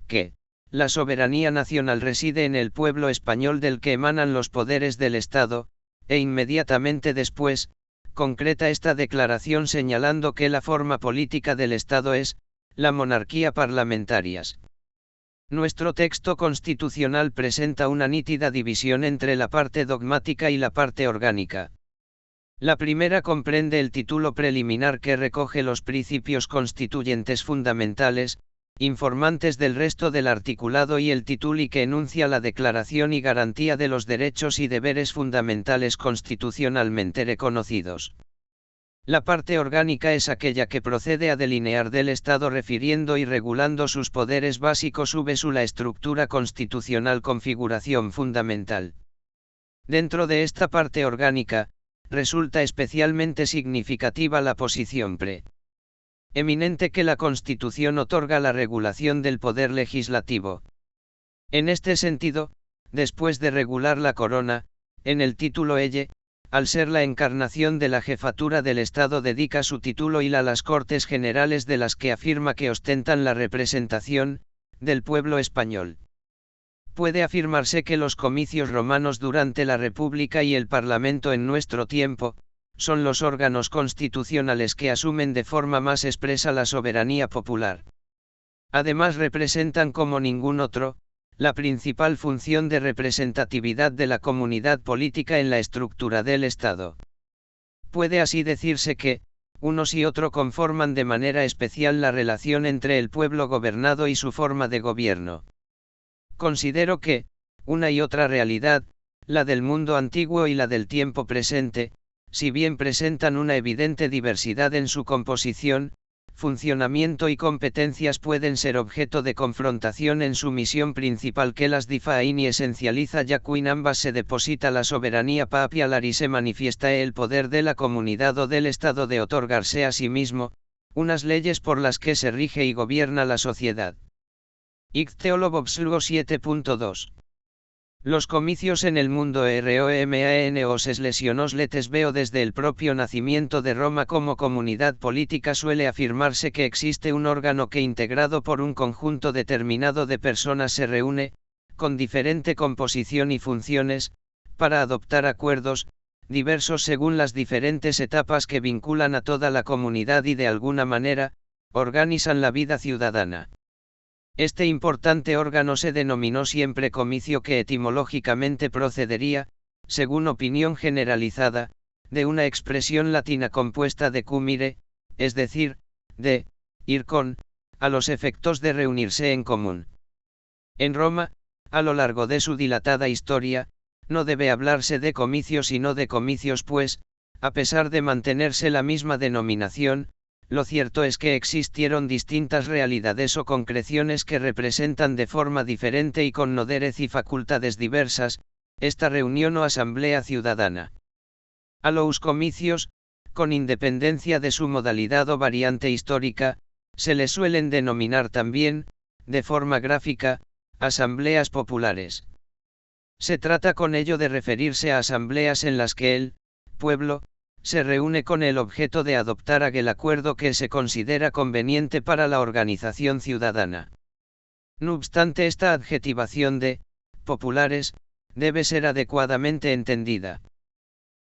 que la soberanía nacional reside en el pueblo español, del que emanan los poderes del Estado, e inmediatamente después, concreta esta declaración señalando que la forma política del Estado es la monarquía parlamentaria. Nuestro texto constitucional presenta una nítida división entre la parte dogmática y la parte orgánica. La primera comprende el título preliminar, que recoge los principios constituyentes fundamentales, informantes del resto del articulado, y el tituli, que enuncia la declaración y garantía de los derechos y deberes fundamentales constitucionalmente reconocidos. La parte orgánica es aquella que procede a delinear del Estado, refiriendo y regulando sus poderes básicos, la estructura constitucional, configuración fundamental. Dentro de esta parte orgánica, resulta especialmente significativa la posición preeminente que la Constitución otorga a la regulación del poder legislativo. En este sentido, después de regular la corona, en el título elle, al ser la encarnación de la jefatura del Estado, dedica su título y a las Cortes Generales, de las que afirma que ostentan la representación, del pueblo español. Puede afirmarse que los comicios romanos durante la República y el Parlamento en nuestro tiempo, son los órganos constitucionales que asumen de forma más expresa la soberanía popular. Además representan como ningún otro, la principal función de representatividad de la comunidad política en la estructura del Estado. Puede así decirse que, unos y otro conforman de manera especial la relación entre el pueblo gobernado y su forma de gobierno. Considero que, una y otra realidad, la del mundo antiguo y la del tiempo presente, si bien presentan una evidente diversidad en su composición, funcionamiento y competencias pueden ser objeto de confrontación en su misión principal que las difaen y esencializa ya que en ambas se deposita la soberanía papial y se manifiesta el poder de la comunidad o del Estado de otorgarse a sí mismo, unas leyes por las que se rige y gobierna la sociedad. Icteolobobslugo 7.2. Los comicios en el mundo romanos lesionos letes veo desde el propio nacimiento de Roma como comunidad política suele afirmarse que existe un órgano que integrado por un conjunto determinado de personas se reúne, con diferente composición y funciones, para adoptar acuerdos, diversos según las diferentes etapas que vinculan a toda la comunidad y de alguna manera, organizan la vida ciudadana. Este importante órgano se denominó siempre comicio que etimológicamente procedería, según opinión generalizada, de una expresión latina compuesta de cumire, es decir, de ir con, a los efectos de reunirse en común. En Roma, a lo largo de su dilatada historia, no debe hablarse de comicio sino de comicios pues, a pesar de mantenerse la misma denominación, lo cierto es que existieron distintas realidades o concreciones que representan de forma diferente y con noderes y facultades diversas, esta reunión o asamblea ciudadana. A los comicios, con independencia de su modalidad o variante histórica, se les suelen denominar también, de forma gráfica, asambleas populares. Se trata con ello de referirse a asambleas en las que el pueblo se reúne con el objeto de adoptar aquel acuerdo que se considera conveniente para la organización ciudadana. No obstante, esta adjetivación de populares debe ser adecuadamente entendida.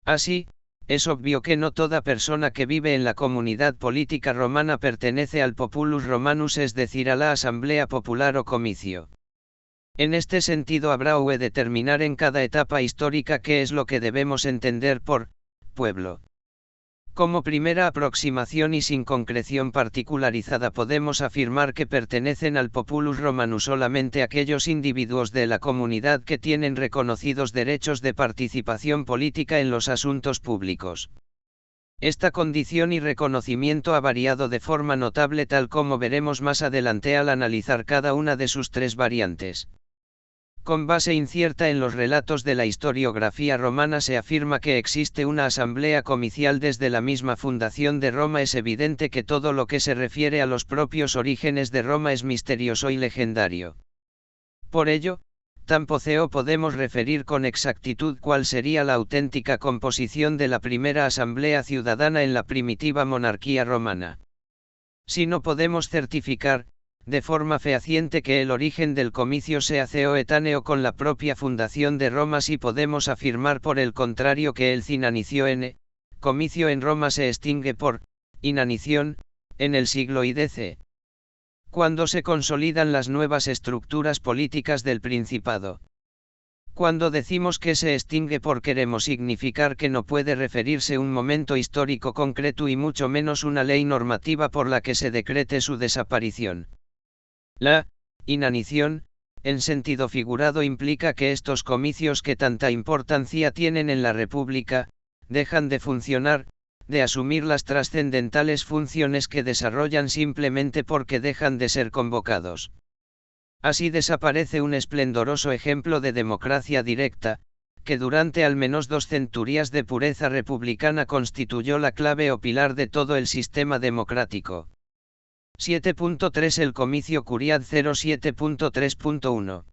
Así, es obvio que no toda persona que vive en la comunidad política romana pertenece al populus romanus, es decir, a la asamblea popular o comicio. En este sentido habrá que determinar en cada etapa histórica qué es lo que debemos entender por pueblo. Como primera aproximación y sin concreción particularizada podemos afirmar que pertenecen al populus romanus solamente aquellos individuos de la comunidad que tienen reconocidos derechos de participación política en los asuntos públicos. Esta condición y reconocimiento ha variado de forma notable tal como veremos más adelante al analizar cada una de sus tres variantes. Con base incierta en los relatos de la historiografía romana se afirma que existe una asamblea comicial desde la misma fundación de Roma. Es evidente que todo lo que se refiere a los propios orígenes de Roma es misterioso y legendario. Por ello, tampoco podemos referir con exactitud cuál sería la auténtica composición de la primera asamblea ciudadana en la primitiva monarquía romana. Si no podemos certificar, de forma fehaciente que el origen del comicio sea coetáneo con la propia fundación de Roma, si podemos afirmar por el contrario que el cinanicio comicio en Roma se extingue por inanición, en el siglo IDC. Cuando se consolidan las nuevas estructuras políticas del Principado. Cuando decimos que se extingue queremos significar que no puede referirse un momento histórico concreto y mucho menos una ley normativa por la que se decrete su desaparición. La inanición, en sentido figurado, implica que estos comicios que tanta importancia tienen en la República, dejan de funcionar, de asumir las trascendentales funciones que desarrollan simplemente porque dejan de ser convocados. Así desaparece un esplendoroso ejemplo de democracia directa, que durante al menos 2 centurias de pureza republicana constituyó la clave o pilar de todo el sistema democrático. 7.3 El comicio curiad 07.3.1.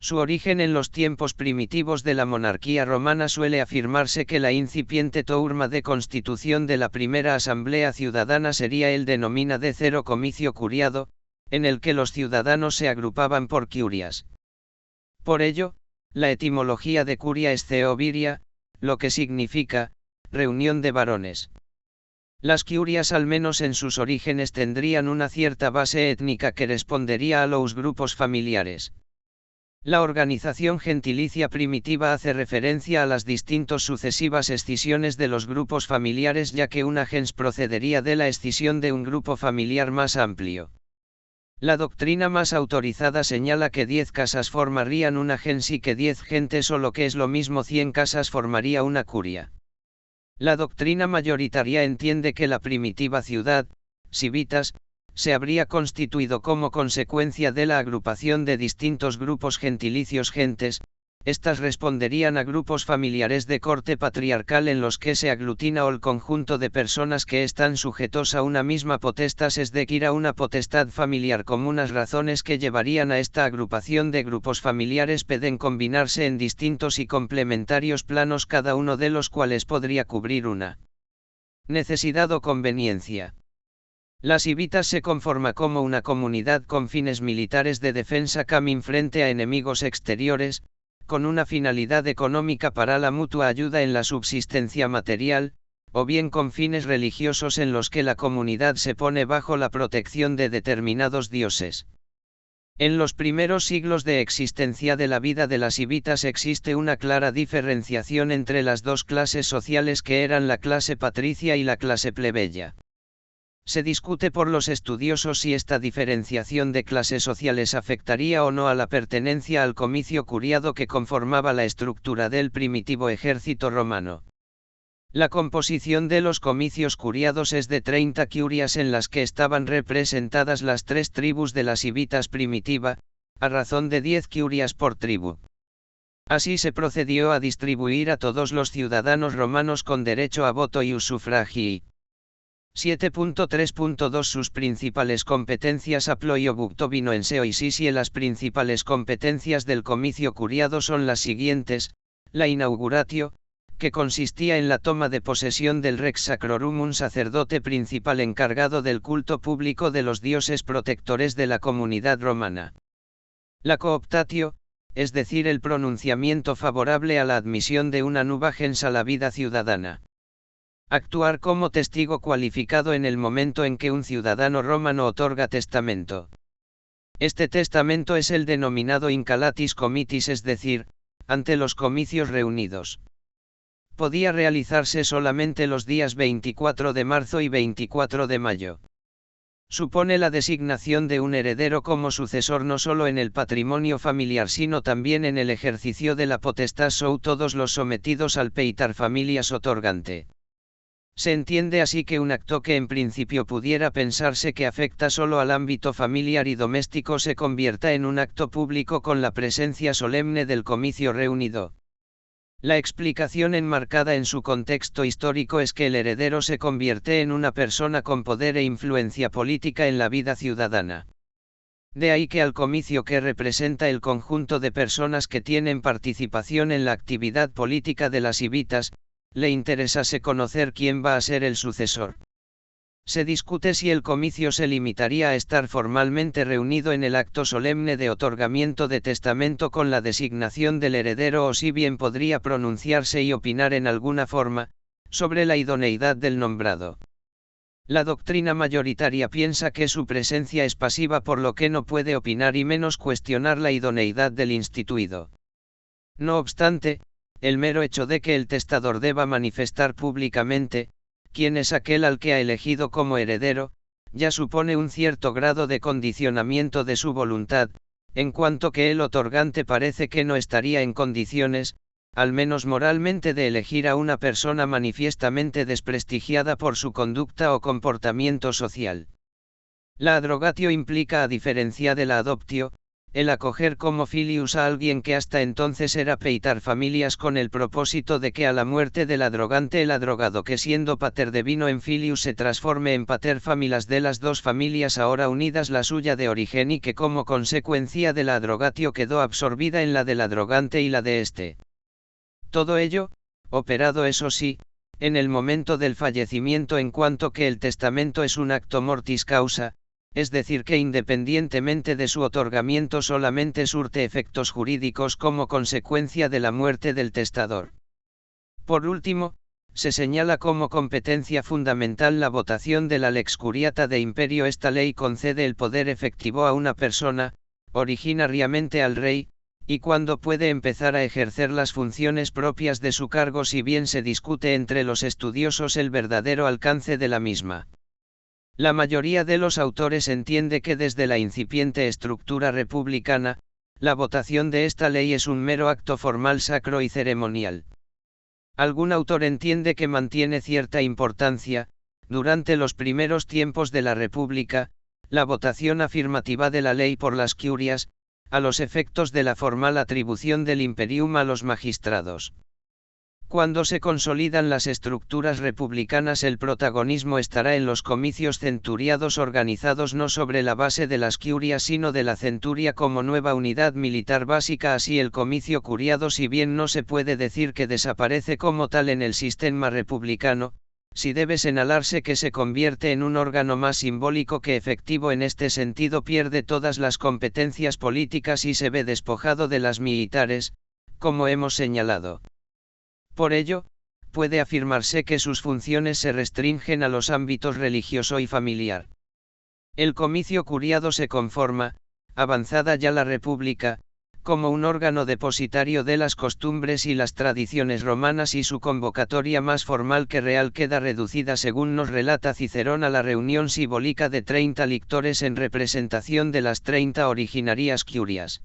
Su origen en los tiempos primitivos de la monarquía romana suele afirmarse que la incipiente tourma de constitución de la primera asamblea ciudadana sería el denomina de cero comicio curiado, en el que los ciudadanos se agrupaban por curias. Por ello, la etimología de curia es ceoviria, lo que significa, reunión de varones. Las curias, al menos en sus orígenes, tendrían una cierta base étnica que respondería a los grupos familiares. La organización gentilicia primitiva hace referencia a las distintas sucesivas escisiones de los grupos familiares, ya que una gens procedería de la escisión de un grupo familiar más amplio. La doctrina más autorizada señala que 10 casas formarían una gens y que 10 gentes, o lo que es lo mismo 100 casas, formaría una curia. La doctrina mayoritaria entiende que la primitiva ciudad, civitas, se habría constituido como consecuencia de la agrupación de distintos grupos gentilicios gentes. Estas responderían a grupos familiares de corte patriarcal en los que se aglutina el conjunto de personas que están sujetos a una misma potestas, es decir, a una potestad familiar comunas, razones que llevarían a esta agrupación de grupos familiares pueden combinarse en distintos y complementarios planos, cada uno de los cuales podría cubrir una necesidad o conveniencia. La civitas se conforma como una comunidad con fines militares de defensa camin frente a enemigos exteriores, con una finalidad económica para la mutua ayuda en la subsistencia material, o bien con fines religiosos en los que la comunidad se pone bajo la protección de determinados dioses. En los primeros siglos de existencia de la vida de las civitas existe una clara diferenciación entre las dos clases sociales que eran la clase patricia y la clase plebeya. Se discute por los estudiosos si esta diferenciación de clases sociales afectaría o no a la pertenencia al comicio curiado que conformaba la estructura del primitivo ejército romano. La composición de los comicios curiados es de 30 curias en las que estaban representadas las 3 tribus de la civitas primitiva, a razón de 10 curias por tribu. Así se procedió a distribuir a todos los ciudadanos romanos con derecho a voto y sufragii. 7.3.2 Sus principales competencias aploio buctovino enseo y sisi. Las principales competencias del comicio curiado son las siguientes: la inauguratio, que consistía en la toma de posesión del rex sacrorum, un sacerdote principal encargado del culto público de los dioses protectores de la comunidad romana. La cooptatio, es decir, el pronunciamiento favorable a la admisión de una nueva gens a la vida ciudadana. Actuar como testigo cualificado en el momento en que un ciudadano romano otorga testamento. Este testamento es el denominado incalatis comitis, es decir, ante los comicios reunidos. Podía realizarse solamente los días 24 de marzo y 24 de mayo. Supone la designación de un heredero como sucesor no solo en el patrimonio familiar sino también en el ejercicio de la potestad sobre todos los sometidos al peitar familias otorgante. Se entiende así que un acto que en principio pudiera pensarse que afecta solo al ámbito familiar y doméstico se convierta en un acto público con la presencia solemne del comicio reunido. La explicación enmarcada en su contexto histórico es que el heredero se convierte en una persona con poder e influencia política en la vida ciudadana. De ahí que al comicio, que representa el conjunto de personas que tienen participación en la actividad política de las civitas, le interesase conocer quién va a ser el sucesor. Se discute si el comicio se limitaría a estar formalmente reunido en el acto solemne de otorgamiento de testamento con la designación del heredero, o si bien podría pronunciarse y opinar en alguna forma sobre la idoneidad del nombrado. La doctrina mayoritaria piensa que su presencia es pasiva, por lo que no puede opinar y menos cuestionar la idoneidad del instituido. No obstante, el mero hecho de que el testador deba manifestar públicamente quién es aquel al que ha elegido como heredero, ya supone un cierto grado de condicionamiento de su voluntad, en cuanto que el otorgante parece que no estaría en condiciones, al menos moralmente, de elegir a una persona manifiestamente desprestigiada por su conducta o comportamiento social. La adrogatio implica, a diferencia de la adoptio, el acoger como filius a alguien que hasta entonces era peitar familias, con el propósito de que a la muerte del adrogante el adrogado, que siendo pater devino en filius, se transforme en pater familias de las dos familias ahora unidas, la suya de origen, y que como consecuencia de la adrogatio quedó absorbida en la del adrogante y la de éste. Todo ello, operado eso sí, en el momento del fallecimiento, en cuanto que el testamento es un acto mortis causa, es decir que independientemente de su otorgamiento solamente surte efectos jurídicos como consecuencia de la muerte del testador. Por último, se señala como competencia fundamental la votación de la Lex Curiata de Imperio. Esta ley concede el poder efectivo a una persona, originariamente al rey, y cuando puede empezar a ejercer las funciones propias de su cargo, si bien se discute entre los estudiosos el verdadero alcance de la misma. La mayoría de los autores entiende que desde la incipiente estructura republicana, la votación de esta ley es un mero acto formal, sacro y ceremonial. Algún autor entiende que mantiene cierta importancia, durante los primeros tiempos de la República, la votación afirmativa de la ley por las curias, a los efectos de la formal atribución del imperium a los magistrados. Cuando se consolidan las estructuras republicanas, el protagonismo estará en los comicios centuriados, organizados no sobre la base de las curias sino de la centuria como nueva unidad militar básica. Así el comicio curiado, si bien no se puede decir que desaparece como tal en el sistema republicano, sí debe señalarse que se convierte en un órgano más simbólico que efectivo. En este sentido pierde todas las competencias políticas y se ve despojado de las militares, como hemos señalado. Por ello, puede afirmarse que sus funciones se restringen a los ámbitos religioso y familiar. El comicio curiado se conforma, avanzada ya la República, como un órgano depositario de las costumbres y las tradiciones romanas, y su convocatoria más formal que real queda reducida, según nos relata Cicerón, a la reunión simbólica de 30 lictores en representación de las 30 originarias curias.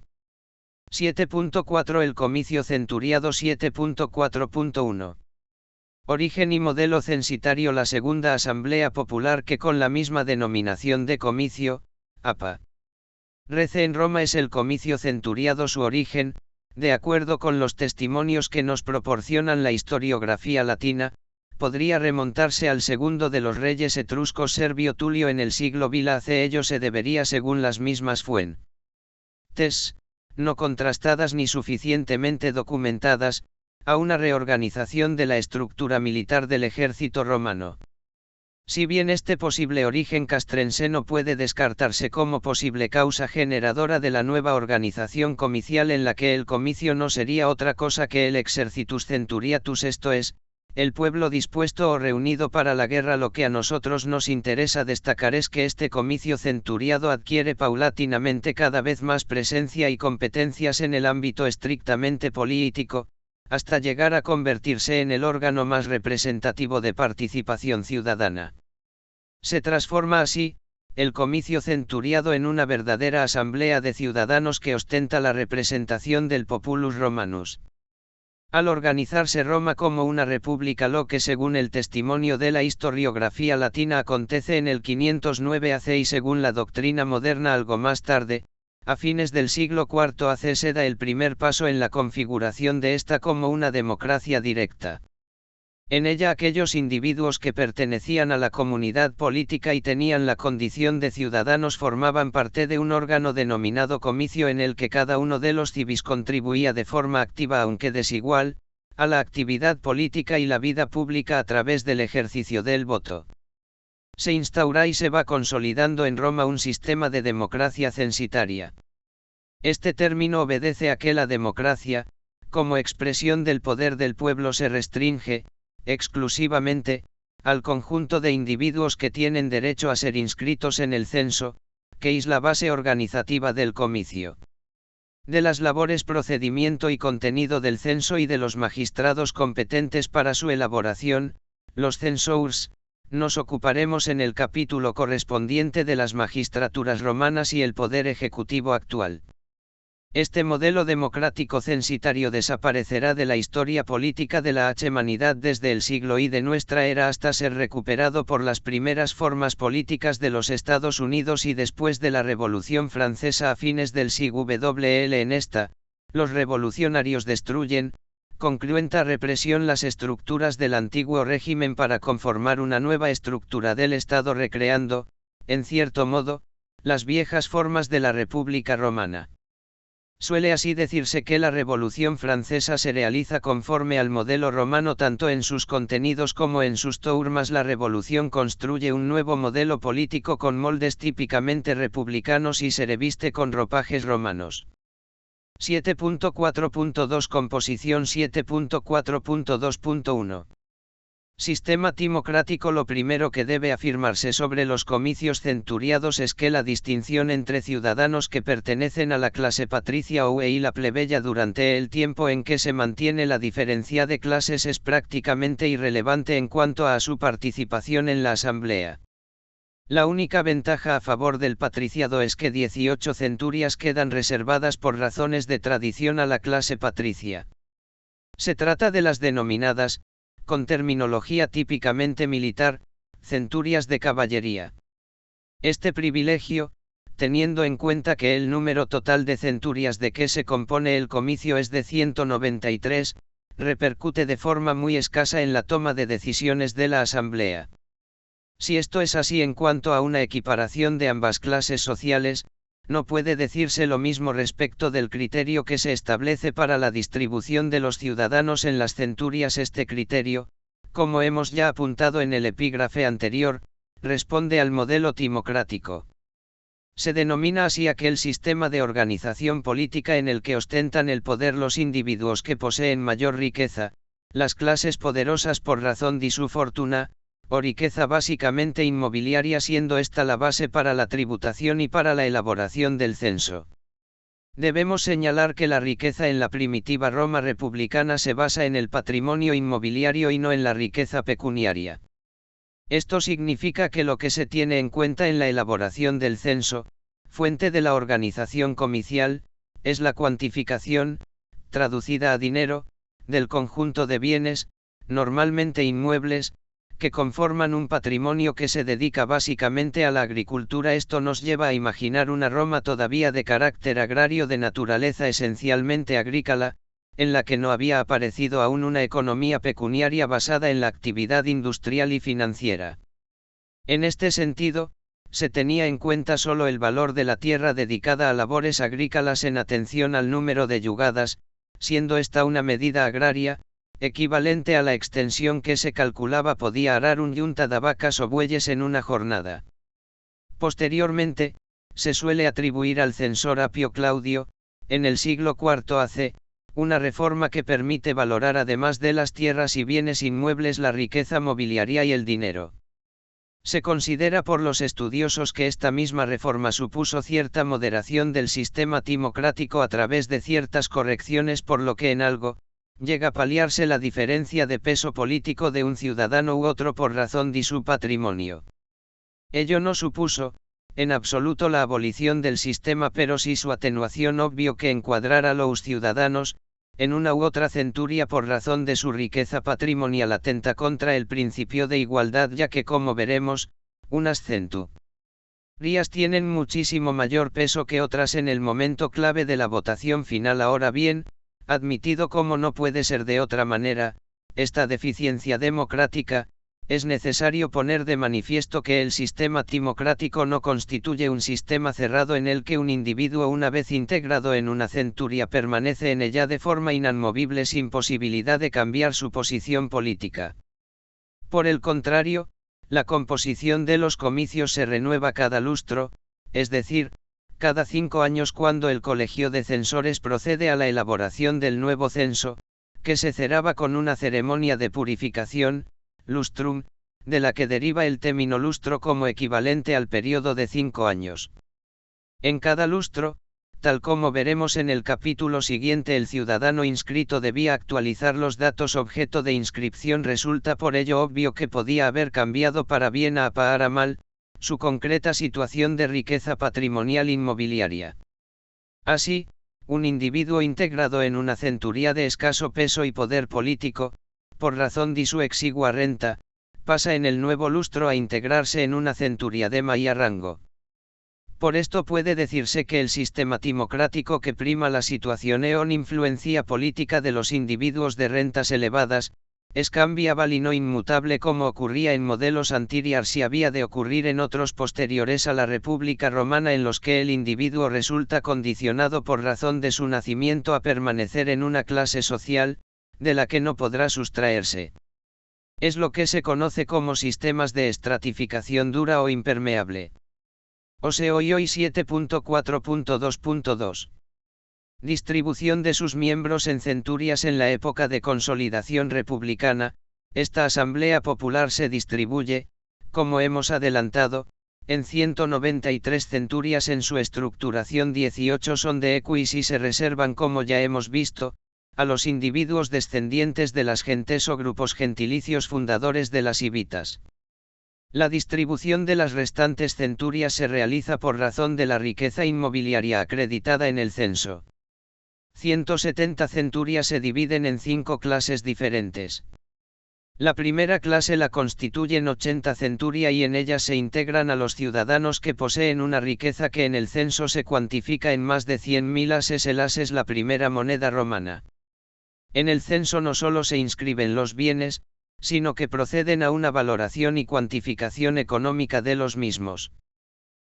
7.4 El comicio centuriado. 7.4.1 Origen y modelo censitario. La segunda asamblea popular, que con la misma denominación de comicio, APA, rece en Roma, es el comicio centuriado. Su origen, de acuerdo con los testimonios que nos proporcionan la historiografía latina, podría remontarse al segundo de los reyes etruscos, Servio Tulio, en el siglo VI a.C. Ello se debería, según las mismas fuentes no contrastadas ni suficientemente documentadas, a una reorganización de la estructura militar del ejército romano. Si bien este posible origen castrense no puede descartarse como posible causa generadora de la nueva organización comicial, en la que el comicio no sería otra cosa que el exercitus centuriatus, esto es, el pueblo dispuesto o reunido para la guerra, lo que a nosotros nos interesa destacar es que este comicio centuriado adquiere paulatinamente cada vez más presencia y competencias en el ámbito estrictamente político, hasta llegar a convertirse en el órgano más representativo de participación ciudadana. Se transforma así, el comicio centuriado, en una verdadera asamblea de ciudadanos que ostenta la representación del populus romanus. Al organizarse Roma como una república, lo que según el testimonio de la historiografía latina acontece en el 509 AC y según la doctrina moderna algo más tarde, a fines del siglo IV AC, se da el primer paso en la configuración de esta como una democracia directa. En ella aquellos individuos que pertenecían a la comunidad política y tenían la condición de ciudadanos formaban parte de un órgano denominado comicio, en el que cada uno de los civis contribuía de forma activa, aunque desigual, a la actividad política y la vida pública a través del ejercicio del voto. Se instaura y se va consolidando en Roma un sistema de democracia censitaria. Este término obedece a que la democracia, como expresión del poder del pueblo, se restringe, exclusivamente, al conjunto de individuos que tienen derecho a ser inscritos en el censo, que es la base organizativa del comicio. De las labores, procedimiento y contenido del censo y de los magistrados competentes para su elaboración, los censors, nos ocuparemos en el capítulo correspondiente de las magistraturas romanas y el poder ejecutivo actual. Este modelo democrático censitario desaparecerá de la historia política de la humanidad desde el siglo I de nuestra era hasta ser recuperado por las primeras formas políticas de los Estados Unidos y después de la Revolución Francesa a fines del siglo WL. En esta, los revolucionarios destruyen, con cruenta represión, las estructuras del antiguo régimen para conformar una nueva estructura del Estado, recreando, en cierto modo, las viejas formas de la República Romana. Suele así decirse que la Revolución Francesa se realiza conforme al modelo romano tanto en sus contenidos como en sus formas. La Revolución construye un nuevo modelo político con moldes típicamente republicanos y se reviste con ropajes romanos. 7.4.2 Composición 7.4.2.1 Sistema timocrático. Lo primero que debe afirmarse sobre los comicios centuriados es que la distinción entre ciudadanos que pertenecen a la clase patricia y la plebeya durante el tiempo en que se mantiene la diferencia de clases es prácticamente irrelevante en cuanto a su participación en la asamblea. La única ventaja a favor del patriciado es que 18 centurias quedan reservadas por razones de tradición a la clase patricia. Se trata de las denominadas, con terminología típicamente militar, centurias de caballería. Este privilegio, teniendo en cuenta que el número total de centurias de que se compone el comicio es de 193, repercute de forma muy escasa en la toma de decisiones de la asamblea. Si esto es así en cuanto a una equiparación de ambas clases sociales, no puede decirse lo mismo respecto del criterio que se establece para la distribución de los ciudadanos en las centurias. Este criterio, como hemos ya apuntado en el epígrafe anterior, responde al modelo timocrático. Se denomina así aquel sistema de organización política en el que ostentan el poder los individuos que poseen mayor riqueza, las clases poderosas por razón de su fortuna, o riqueza básicamente inmobiliaria, siendo esta la base para la tributación y para la elaboración del censo. Debemos señalar que la riqueza en la primitiva Roma republicana se basa en el patrimonio inmobiliario y no en la riqueza pecuniaria. Esto significa que lo que se tiene en cuenta en la elaboración del censo, fuente de la organización comicial, es la cuantificación, traducida a dinero, del conjunto de bienes, normalmente inmuebles, que conforman un patrimonio que se dedica básicamente a la agricultura. Esto nos lleva a imaginar una Roma todavía de carácter agrario, de naturaleza esencialmente agrícola, en la que no había aparecido aún una economía pecuniaria basada en la actividad industrial y financiera. En este sentido, se tenía en cuenta solo el valor de la tierra dedicada a labores agrícolas en atención al número de yugadas, siendo esta una medida agraria, equivalente a la extensión que se calculaba podía arar un yunta de vacas o bueyes en una jornada. Posteriormente, se suele atribuir al censor Apio Claudio, en el siglo IV a.C., una reforma que permite valorar además de las tierras y bienes inmuebles la riqueza mobiliaria y el dinero. Se considera por los estudiosos que esta misma reforma supuso cierta moderación del sistema timocrático a través de ciertas correcciones, por lo que en algo llega a paliarse la diferencia de peso político de un ciudadano u otro por razón de su patrimonio. Ello no supuso, en absoluto, la abolición del sistema, pero sí su atenuación, obvio que encuadrar a los ciudadanos, en una u otra centuria por razón de su riqueza patrimonial atenta contra el principio de igualdad, ya que, como veremos, unas centurias tienen muchísimo mayor peso que otras en el momento clave de la votación final. Ahora bien, admitido como no puede ser de otra manera, esta deficiencia democrática, es necesario poner de manifiesto que el sistema timocrático no constituye un sistema cerrado en el que un individuo, una vez integrado en una centuria, permanece en ella de forma inamovible sin posibilidad de cambiar su posición política. Por el contrario, la composición de los comicios se renueva cada lustro, es decir, cada 5 años, cuando el colegio de censores procede a la elaboración del nuevo censo, que se cerraba con una ceremonia de purificación, lustrum, de la que deriva el término lustro como equivalente al periodo de 5 años. En cada lustro, tal como veremos en el capítulo siguiente, el ciudadano inscrito debía actualizar los datos objeto de inscripción. Resulta por ello obvio que podía haber cambiado para bien a para mal su concreta situación de riqueza patrimonial inmobiliaria. Así, un individuo integrado en una centuria de escaso peso y poder político, por razón de su exigua renta, pasa en el nuevo lustro a integrarse en una centuria de mayor rango. Por esto puede decirse que el sistema timocrático que prima la situación e influencia política de los individuos de rentas elevadas, es cambiable y no inmutable como ocurría en modelos anteriores y había de ocurrir en otros posteriores a la República Romana en los que el individuo resulta condicionado por razón de su nacimiento a permanecer en una clase social, de la que no podrá sustraerse. Es lo que se conoce como sistemas de estratificación dura o impermeable. OSEOI 7.4.2.2. Distribución de sus miembros en centurias en la época de consolidación republicana. Esta Asamblea Popular se distribuye, como hemos adelantado, en 193 centurias. En su estructuración 18 son de equis y se reservan, como ya hemos visto, a los individuos descendientes de las gentes o grupos gentilicios fundadores de las civitas. La distribución de las restantes centurias se realiza por razón de la riqueza inmobiliaria acreditada en el censo. 170 centurias se dividen en 5 clases diferentes. La primera clase la constituyen 80 centuria y en ella se integran a los ciudadanos que poseen una riqueza que en el censo se cuantifica en más de 100.000 ases. El as es la primera moneda romana. En el censo no solo se inscriben los bienes, sino que proceden a una valoración y cuantificación económica de los mismos.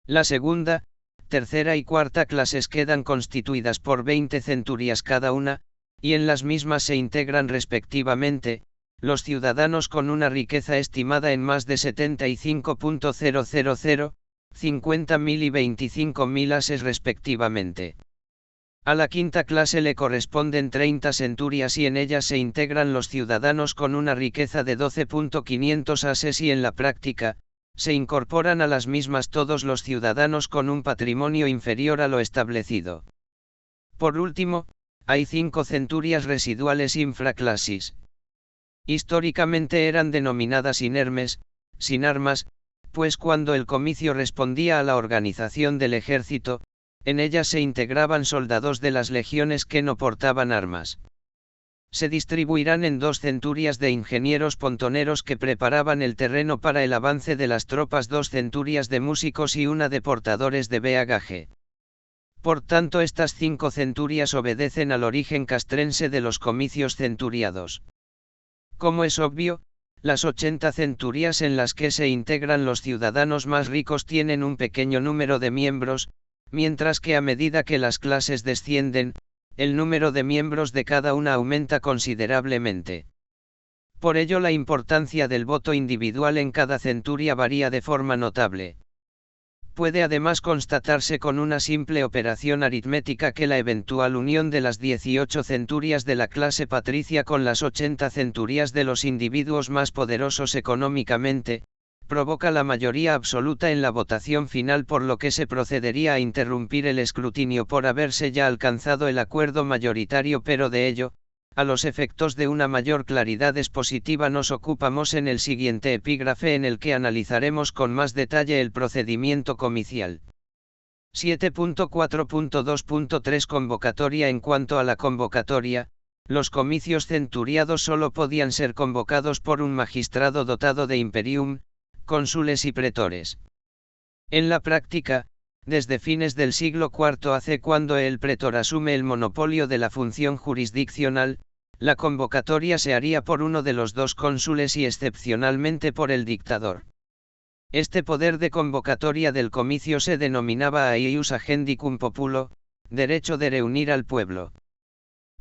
La segunda, tercera y cuarta clases quedan constituidas por 20 centurias cada una, y en las mismas se integran respectivamente, los ciudadanos con una riqueza estimada en más de 75.000, 50.000 y 25.000 ases respectivamente. A la quinta clase le corresponden 30 centurias y en ellas se integran los ciudadanos con una riqueza de 12.500 ases y en la práctica, se incorporan a las mismas todos los ciudadanos con un patrimonio inferior a lo establecido. Por último, hay 5 centurias residuales infraclasis. Históricamente eran denominadas inermes, sin armas, pues cuando el comicio respondía a la organización del ejército, en ellas se integraban soldados de las legiones que no portaban armas. Se distribuirán en 2 centurias de ingenieros pontoneros que preparaban el terreno para el avance de las tropas, 2 centurias de músicos y una de portadores de bagaje. Por tanto, estas 5 centurias obedecen al origen castrense de los comicios centuriados. Como es obvio, las 80 centurias en las que se integran los ciudadanos más ricos tienen un pequeño número de miembros, mientras que a medida que las clases descienden, el número de miembros de cada una aumenta considerablemente. Por ello la importancia del voto individual en cada centuria varía de forma notable. Puede además constatarse con una simple operación aritmética que la eventual unión de las 18 centurias de la clase patricia con las 80 centurias de los individuos más poderosos económicamente, provoca la mayoría absoluta en la votación final, por lo que se procedería a interrumpir el escrutinio por haberse ya alcanzado el acuerdo mayoritario, pero de ello, a los efectos de una mayor claridad expositiva, nos ocupamos en el siguiente epígrafe en el que analizaremos con más detalle el procedimiento comicial. 7.4.2.3 Convocatoria. En cuanto a la convocatoria, los comicios centuriados solo podían ser convocados por un magistrado dotado de imperium, cónsules y pretores. En la práctica, desde fines del siglo IV AC, cuando el pretor asume el monopolio de la función jurisdiccional, la convocatoria se haría por uno de los 2 cónsules y excepcionalmente por el dictador. Este poder de convocatoria del comicio se denominaba aius agendicum populo, derecho de reunir al pueblo.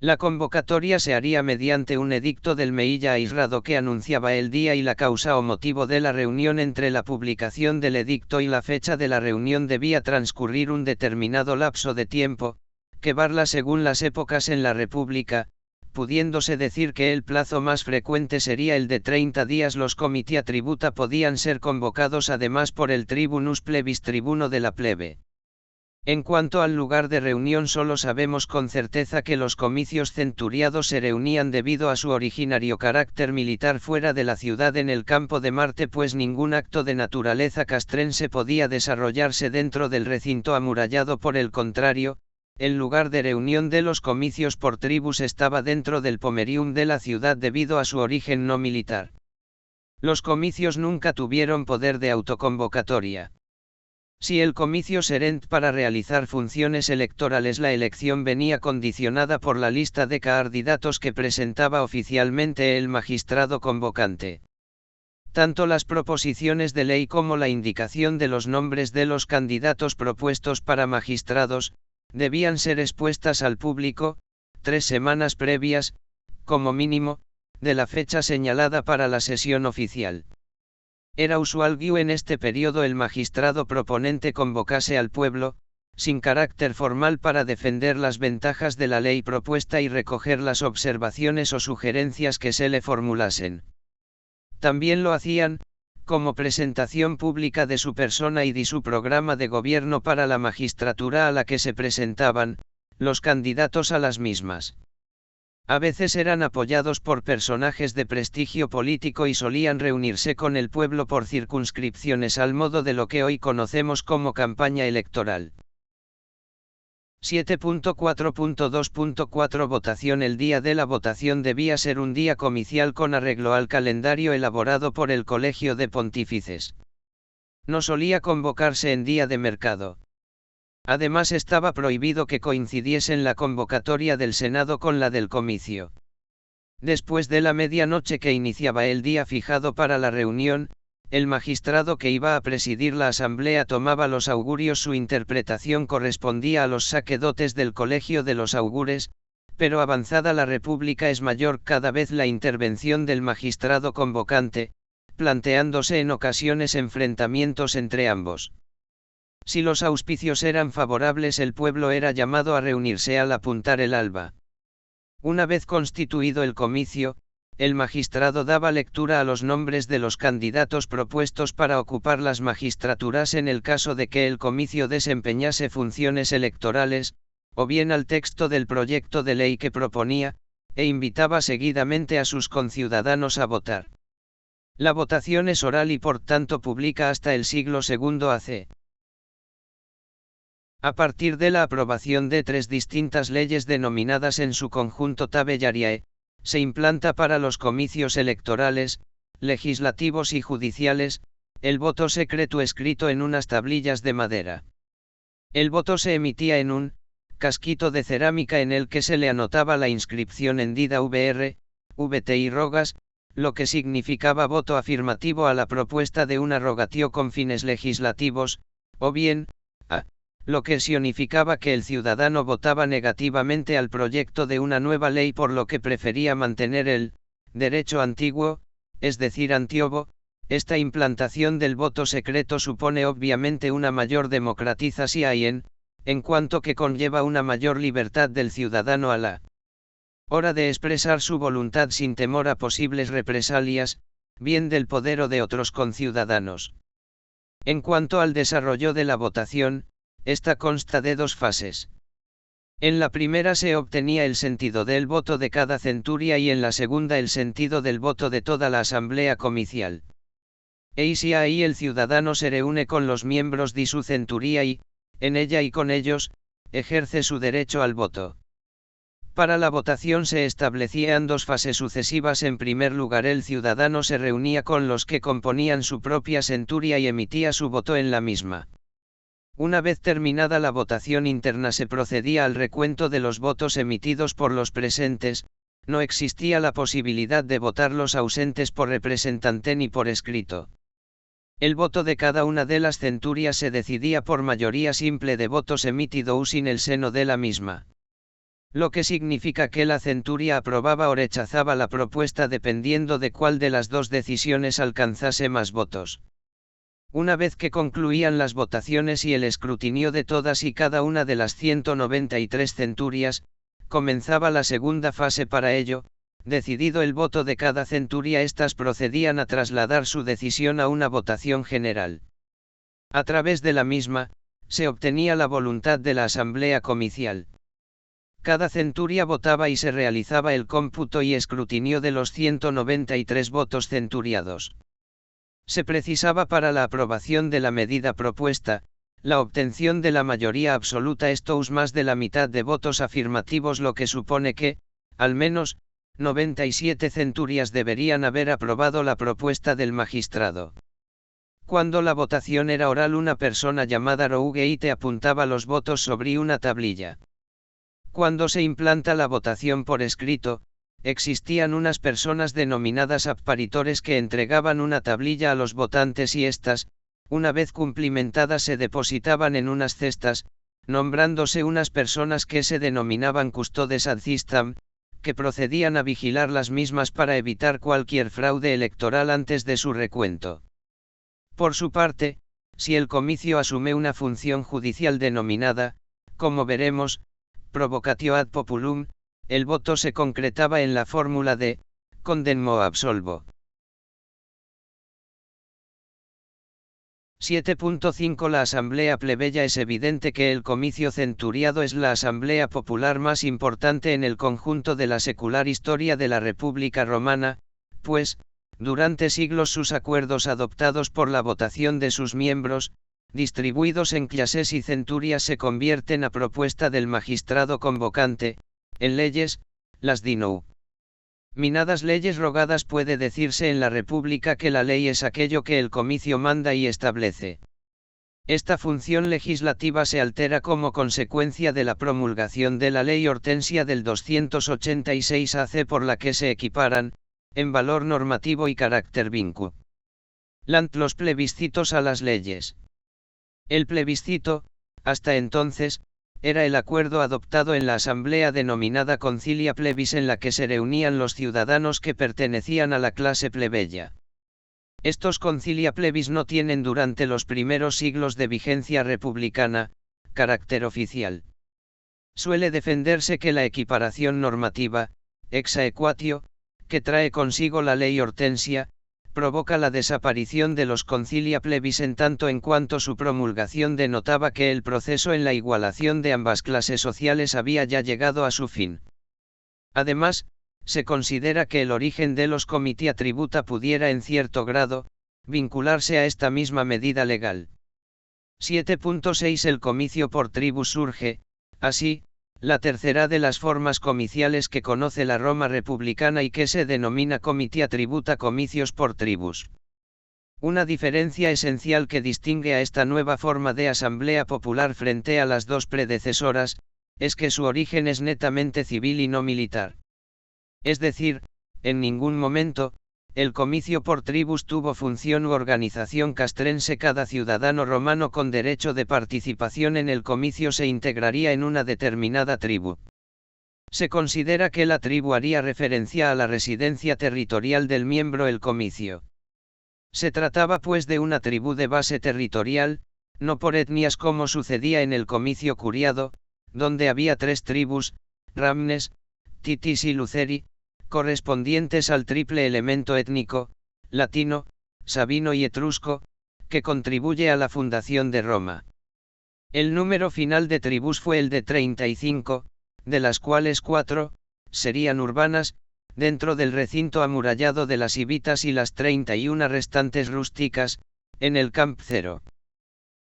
La convocatoria se haría mediante un edicto del Meilla aislado que anunciaba el día y la causa o motivo de la reunión. Entre la publicación del edicto y la fecha de la reunión debía transcurrir un determinado lapso de tiempo, que varía según las épocas en la República, pudiéndose decir que el plazo más frecuente sería el de 30 días. Los comitia tributa podían ser convocados además por el tribunus plebis, tribuno de la plebe. En cuanto al lugar de reunión, solo sabemos con certeza que los comicios centuriados se reunían debido a su originario carácter militar fuera de la ciudad en el campo de Marte, pues ningún acto de naturaleza castrense podía desarrollarse dentro del recinto amurallado. Por el contrario, el lugar de reunión de los comicios por tribus estaba dentro del pomerium de la ciudad debido a su origen no militar. Los comicios nunca tuvieron poder de autoconvocatoria. Si el comicio serent para realizar funciones electorales, la elección venía condicionada por la lista de candidatos que presentaba oficialmente el magistrado convocante. Tanto las proposiciones de ley como la indicación de los nombres de los candidatos propuestos para magistrados, debían ser expuestas al público, 3 semanas previas, como mínimo, de la fecha señalada para la sesión oficial. Era usual que en este periodo el magistrado proponente convocase al pueblo, sin carácter formal, para defender las ventajas de la ley propuesta y recoger las observaciones o sugerencias que se le formulasen. También lo hacían, como presentación pública de su persona y de su programa de gobierno para la magistratura a la que se presentaban, los candidatos a las mismas. A veces eran apoyados por personajes de prestigio político y solían reunirse con el pueblo por circunscripciones al modo de lo que hoy conocemos como campaña electoral. 7.4.2.4 Votación. El día de la votación debía ser un día comicial con arreglo al calendario elaborado por el Colegio de Pontífices. No solía convocarse en día de mercado. Además, estaba prohibido que coincidiesen la convocatoria del Senado con la del comicio. Después de la medianoche que iniciaba el día fijado para la reunión, el magistrado que iba a presidir la asamblea tomaba los augurios. Su interpretación correspondía a los sacerdotes del Colegio de los Augures, pero avanzada la República es mayor cada vez la intervención del magistrado convocante, planteándose en ocasiones enfrentamientos entre ambos. Si los auspicios eran favorables, el pueblo era llamado a reunirse al apuntar el alba. Una vez constituido el comicio, el magistrado daba lectura a los nombres de los candidatos propuestos para ocupar las magistraturas en el caso de que el comicio desempeñase funciones electorales, o bien al texto del proyecto de ley que proponía, e invitaba seguidamente a sus conciudadanos a votar. La votación es oral y por tanto pública hasta el siglo II AC. A partir de la aprobación de 3 distintas leyes denominadas en su conjunto Tabellariae, se implanta para los comicios electorales, legislativos y judiciales, el voto secreto escrito en unas tablillas de madera. El voto se emitía en un casquito de cerámica en el que se le anotaba la inscripción hendida VR, VT y rogas, lo que significaba voto afirmativo a la propuesta de una rogatio con fines legislativos, o bien, A, lo que significaba que el ciudadano votaba negativamente al proyecto de una nueva ley, por lo que prefería mantener el derecho antiguo, es decir, antiobo. Esta implantación del voto secreto supone obviamente una mayor democratización, en cuanto que conlleva una mayor libertad del ciudadano a la hora de expresar su voluntad sin temor a posibles represalias, bien del poder o de otros conciudadanos. En cuanto al desarrollo de la votación, esta consta de 2 fases. En la primera se obtenía el sentido del voto de cada centuria y en la segunda el sentido del voto de toda la asamblea comicial. Si ahí el ciudadano se reúne con los miembros de su centuria y, en ella y con ellos, ejerce su derecho al voto. Para la votación se establecían 2 fases sucesivas. En primer lugar, el ciudadano se reunía con los que componían su propia centuria y emitía su voto en la misma. Una vez terminada la votación interna se procedía al recuento de los votos emitidos por los presentes. No existía la posibilidad de votar los ausentes por representante ni por escrito. El voto de cada una de las centurias se decidía por mayoría simple de votos emitidos en el seno de la misma. Lo que significa que la centuria aprobaba o rechazaba la propuesta dependiendo de cuál de las 2 decisiones alcanzase más votos. Una vez que concluían las votaciones y el escrutinio de todas y cada una de las 193 centurias, comenzaba la segunda fase. Para ello, decidido el voto de cada centuria, éstas procedían a trasladar su decisión a una votación general. A través de la misma, se obtenía la voluntad de la asamblea comicial. Cada centuria votaba y se realizaba el cómputo y escrutinio de los 193 votos centuriados. Se precisaba para la aprobación de la medida propuesta, la obtención de la mayoría absoluta, esto es más de la mitad de votos afirmativos, lo que supone que, al menos, 97 centurias deberían haber aprobado la propuesta del magistrado. Cuando la votación era oral, una persona llamada Rougeite apuntaba los votos sobre una tablilla. Cuando se implanta la votación por escrito, existían unas personas denominadas apparitores que entregaban una tablilla a los votantes y éstas, una vez cumplimentadas, se depositaban en unas cestas, nombrándose unas personas que se denominaban custodes ad system, que procedían a vigilar las mismas para evitar cualquier fraude electoral antes de su recuento. Por su parte, si el comicio asume una función judicial denominada, como veremos, provocatio ad populum, el voto se concretaba en la fórmula de condemno o absolvo. 7.5 La asamblea plebeya. Es evidente que el comicio centuriado es la asamblea popular más importante en el conjunto de la secular historia de la República Romana, pues, durante siglos sus acuerdos adoptados por la votación de sus miembros, distribuidos en clases y centurias, se convierten a propuesta del magistrado convocante, en leyes, las denominadas leyes rogadas. Puede decirse en la República que la ley es aquello que el comicio manda y establece. Esta función legislativa se altera como consecuencia de la promulgación de la Ley Hortensia del 286 AC, por la que se equiparan, en valor normativo y carácter vinculant, los plebiscitos a las leyes. El plebiscito, hasta entonces, era el acuerdo adoptado en la asamblea denominada concilia plebis, en la que se reunían los ciudadanos que pertenecían a la clase plebeya. Estos concilia plebis no tienen durante los primeros siglos de vigencia republicana carácter oficial. Suele defenderse que la equiparación normativa, ex aequatio, que trae consigo la ley Hortensia, provoca la desaparición de los concilia plebis, en tanto en cuanto su promulgación denotaba que el proceso en la igualación de ambas clases sociales había ya llegado a su fin. Además, se considera que el origen de los comitia tributa pudiera en cierto grado vincularse a esta misma medida legal. 7.6 El comicio por tribus surge, así, la tercera de las formas comiciales que conoce la Roma republicana y que se denomina comitia tributa, comicios por tribus. Una diferencia esencial que distingue a esta nueva forma de asamblea popular frente a las dos predecesoras, es que su origen es netamente civil y no militar. Es decir, en ningún momento, el comicio por tribus tuvo función u organización castrense. Cada ciudadano romano con derecho de participación en el comicio se integraría en una determinada tribu. Se considera que la tribu haría referencia a la residencia territorial del miembro del comicio. Se trataba pues de una tribu de base territorial, no por etnias como sucedía en el comicio curiado, donde había tres tribus, Ramnes, Titis y Luceri, correspondientes al triple elemento étnico, latino, sabino y etrusco, que contribuye a la fundación de Roma. El número final de tribus fue el de 35, de las cuales 4 serían urbanas, dentro del recinto amurallado de las Ibitas, y las 31 restantes rústicas, en el Camp Cero.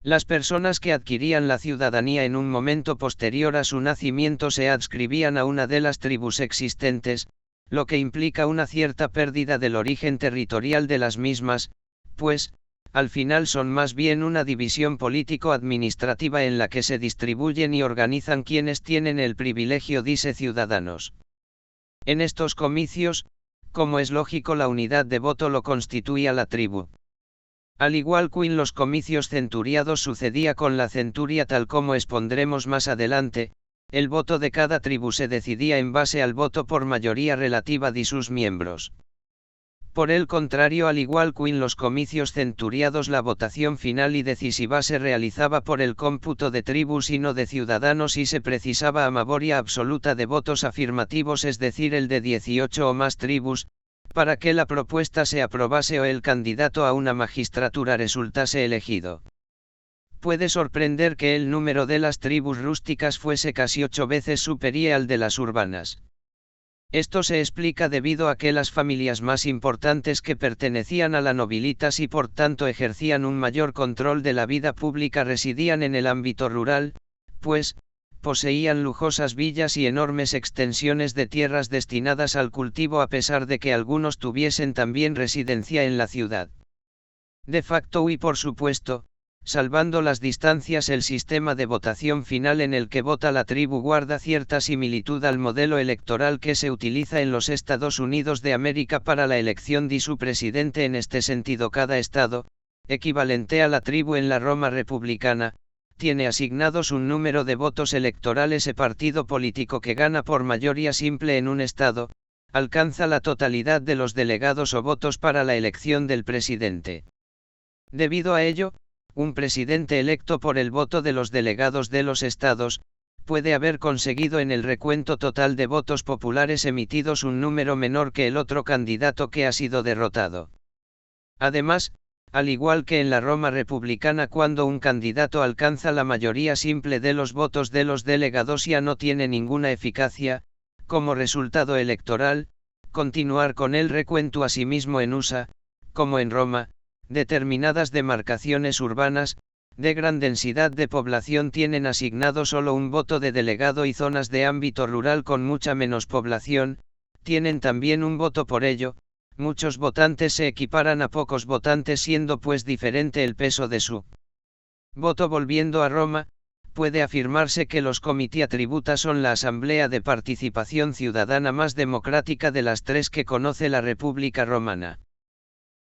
Las personas que adquirían la ciudadanía en un momento posterior a su nacimiento se adscribían a una de las tribus existentes, lo que implica una cierta pérdida del origen territorial de las mismas, pues, al final son más bien una división político-administrativa en la que se distribuyen y organizan quienes tienen el privilegio de ser ciudadanos. En estos comicios, como es lógico, la unidad de voto lo constituía la tribu. Al igual que en los comicios centuriados sucedía con la centuria, tal como expondremos más adelante, el voto de cada tribu se decidía en base al voto por mayoría relativa de sus miembros. Por el contrario, al igual que en los comicios centuriados, la votación final y decisiva se realizaba por el cómputo de tribus y no de ciudadanos, y se precisaba a mayoría absoluta de votos afirmativos, es decir, el de 18 o más tribus, para que la propuesta se aprobase o el candidato a una magistratura resultase elegido. Puede sorprender que el número de las tribus rústicas fuese casi 8 veces superior al de las urbanas. Esto se explica debido a que las familias más importantes que pertenecían a la nobilitas y por tanto ejercían un mayor control de la vida pública residían en el ámbito rural, pues, poseían lujosas villas y enormes extensiones de tierras destinadas al cultivo, a pesar de que algunos tuviesen también residencia en la ciudad. De facto y por supuesto, salvando las distancias, el sistema de votación final en el que vota la tribu guarda cierta similitud al modelo electoral que se utiliza en los Estados Unidos de América para la elección de su presidente. En este sentido, cada estado, equivalente a la tribu en la Roma republicana, tiene asignados un número de votos electorales. El partido político que gana por mayoría simple en un estado, alcanza la totalidad de los delegados o votos para la elección del presidente. Debido a ello, un presidente electo por el voto de los delegados de los estados, puede haber conseguido en el recuento total de votos populares emitidos un número menor que el otro candidato que ha sido derrotado. Además, al igual que en la Roma republicana, cuando un candidato alcanza la mayoría simple de los votos de los delegados ya no tiene ninguna eficacia, como resultado electoral, continuar con el recuento. Asimismo, en USA, como en Roma, determinadas demarcaciones urbanas, de gran densidad de población tienen asignado solo un voto de delegado y zonas de ámbito rural con mucha menos población, tienen también un voto. Por ello, muchos votantes se equiparan a pocos votantes, siendo pues diferente el peso de su voto. Volviendo a Roma, puede afirmarse que los comitia tributa son la asamblea de participación ciudadana más democrática de las tres que conoce la República Romana.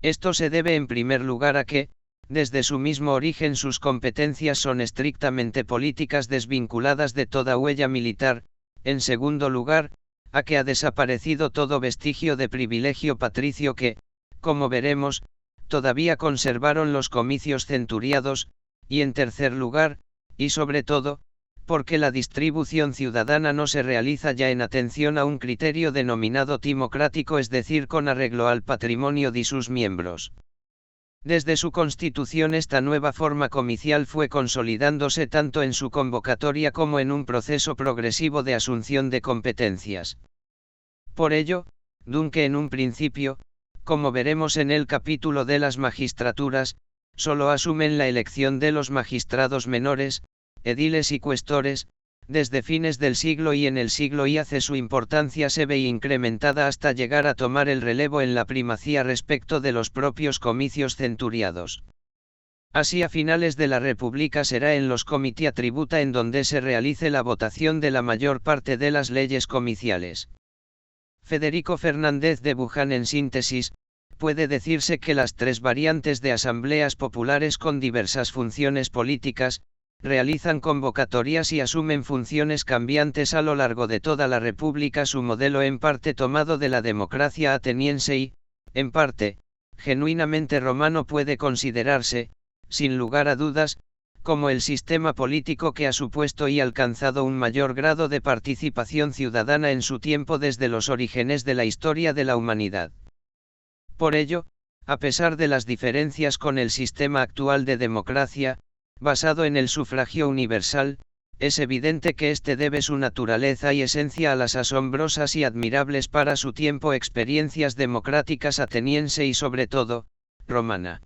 Esto se debe en primer lugar a que, desde su mismo origen, sus competencias son estrictamente políticas desvinculadas de toda huella militar. En segundo lugar, a que ha desaparecido todo vestigio de privilegio patricio que, como veremos, todavía conservaron los comicios centuriados, y en tercer lugar, y sobre todo, porque la distribución ciudadana no se realiza ya en atención a un criterio denominado timocrático, es decir, con arreglo al patrimonio de sus miembros. Desde su constitución, esta nueva forma comicial fue consolidándose tanto en su convocatoria como en un proceso progresivo de asunción de competencias. Por ello, aunque en un principio, como veremos en el capítulo de las magistraturas, solo asumen la elección de los magistrados menores, ediles y cuestores, desde fines del siglo y en el siglo I su importancia se ve incrementada hasta llegar a tomar el relevo en la primacía respecto de los propios comicios centuriados. Así, a finales de la República será en los comitia tributa en donde se realice la votación de la mayor parte de las leyes comiciales. Federico Fernández de Buján: en síntesis, puede decirse que las tres variantes de asambleas populares con diversas funciones políticas, realizan convocatorias y asumen funciones cambiantes a lo largo de toda la República. Su modelo, en parte tomado de la democracia ateniense y, en parte, genuinamente romano, puede considerarse, sin lugar a dudas, como el sistema político que ha supuesto y alcanzado un mayor grado de participación ciudadana en su tiempo desde los orígenes de la historia de la humanidad. Por ello, a pesar de las diferencias con el sistema actual de democracia, basado en el sufragio universal, es evidente que éste debe su naturaleza y esencia a las asombrosas y admirables para su tiempo experiencias democráticas ateniense y sobre todo, romana.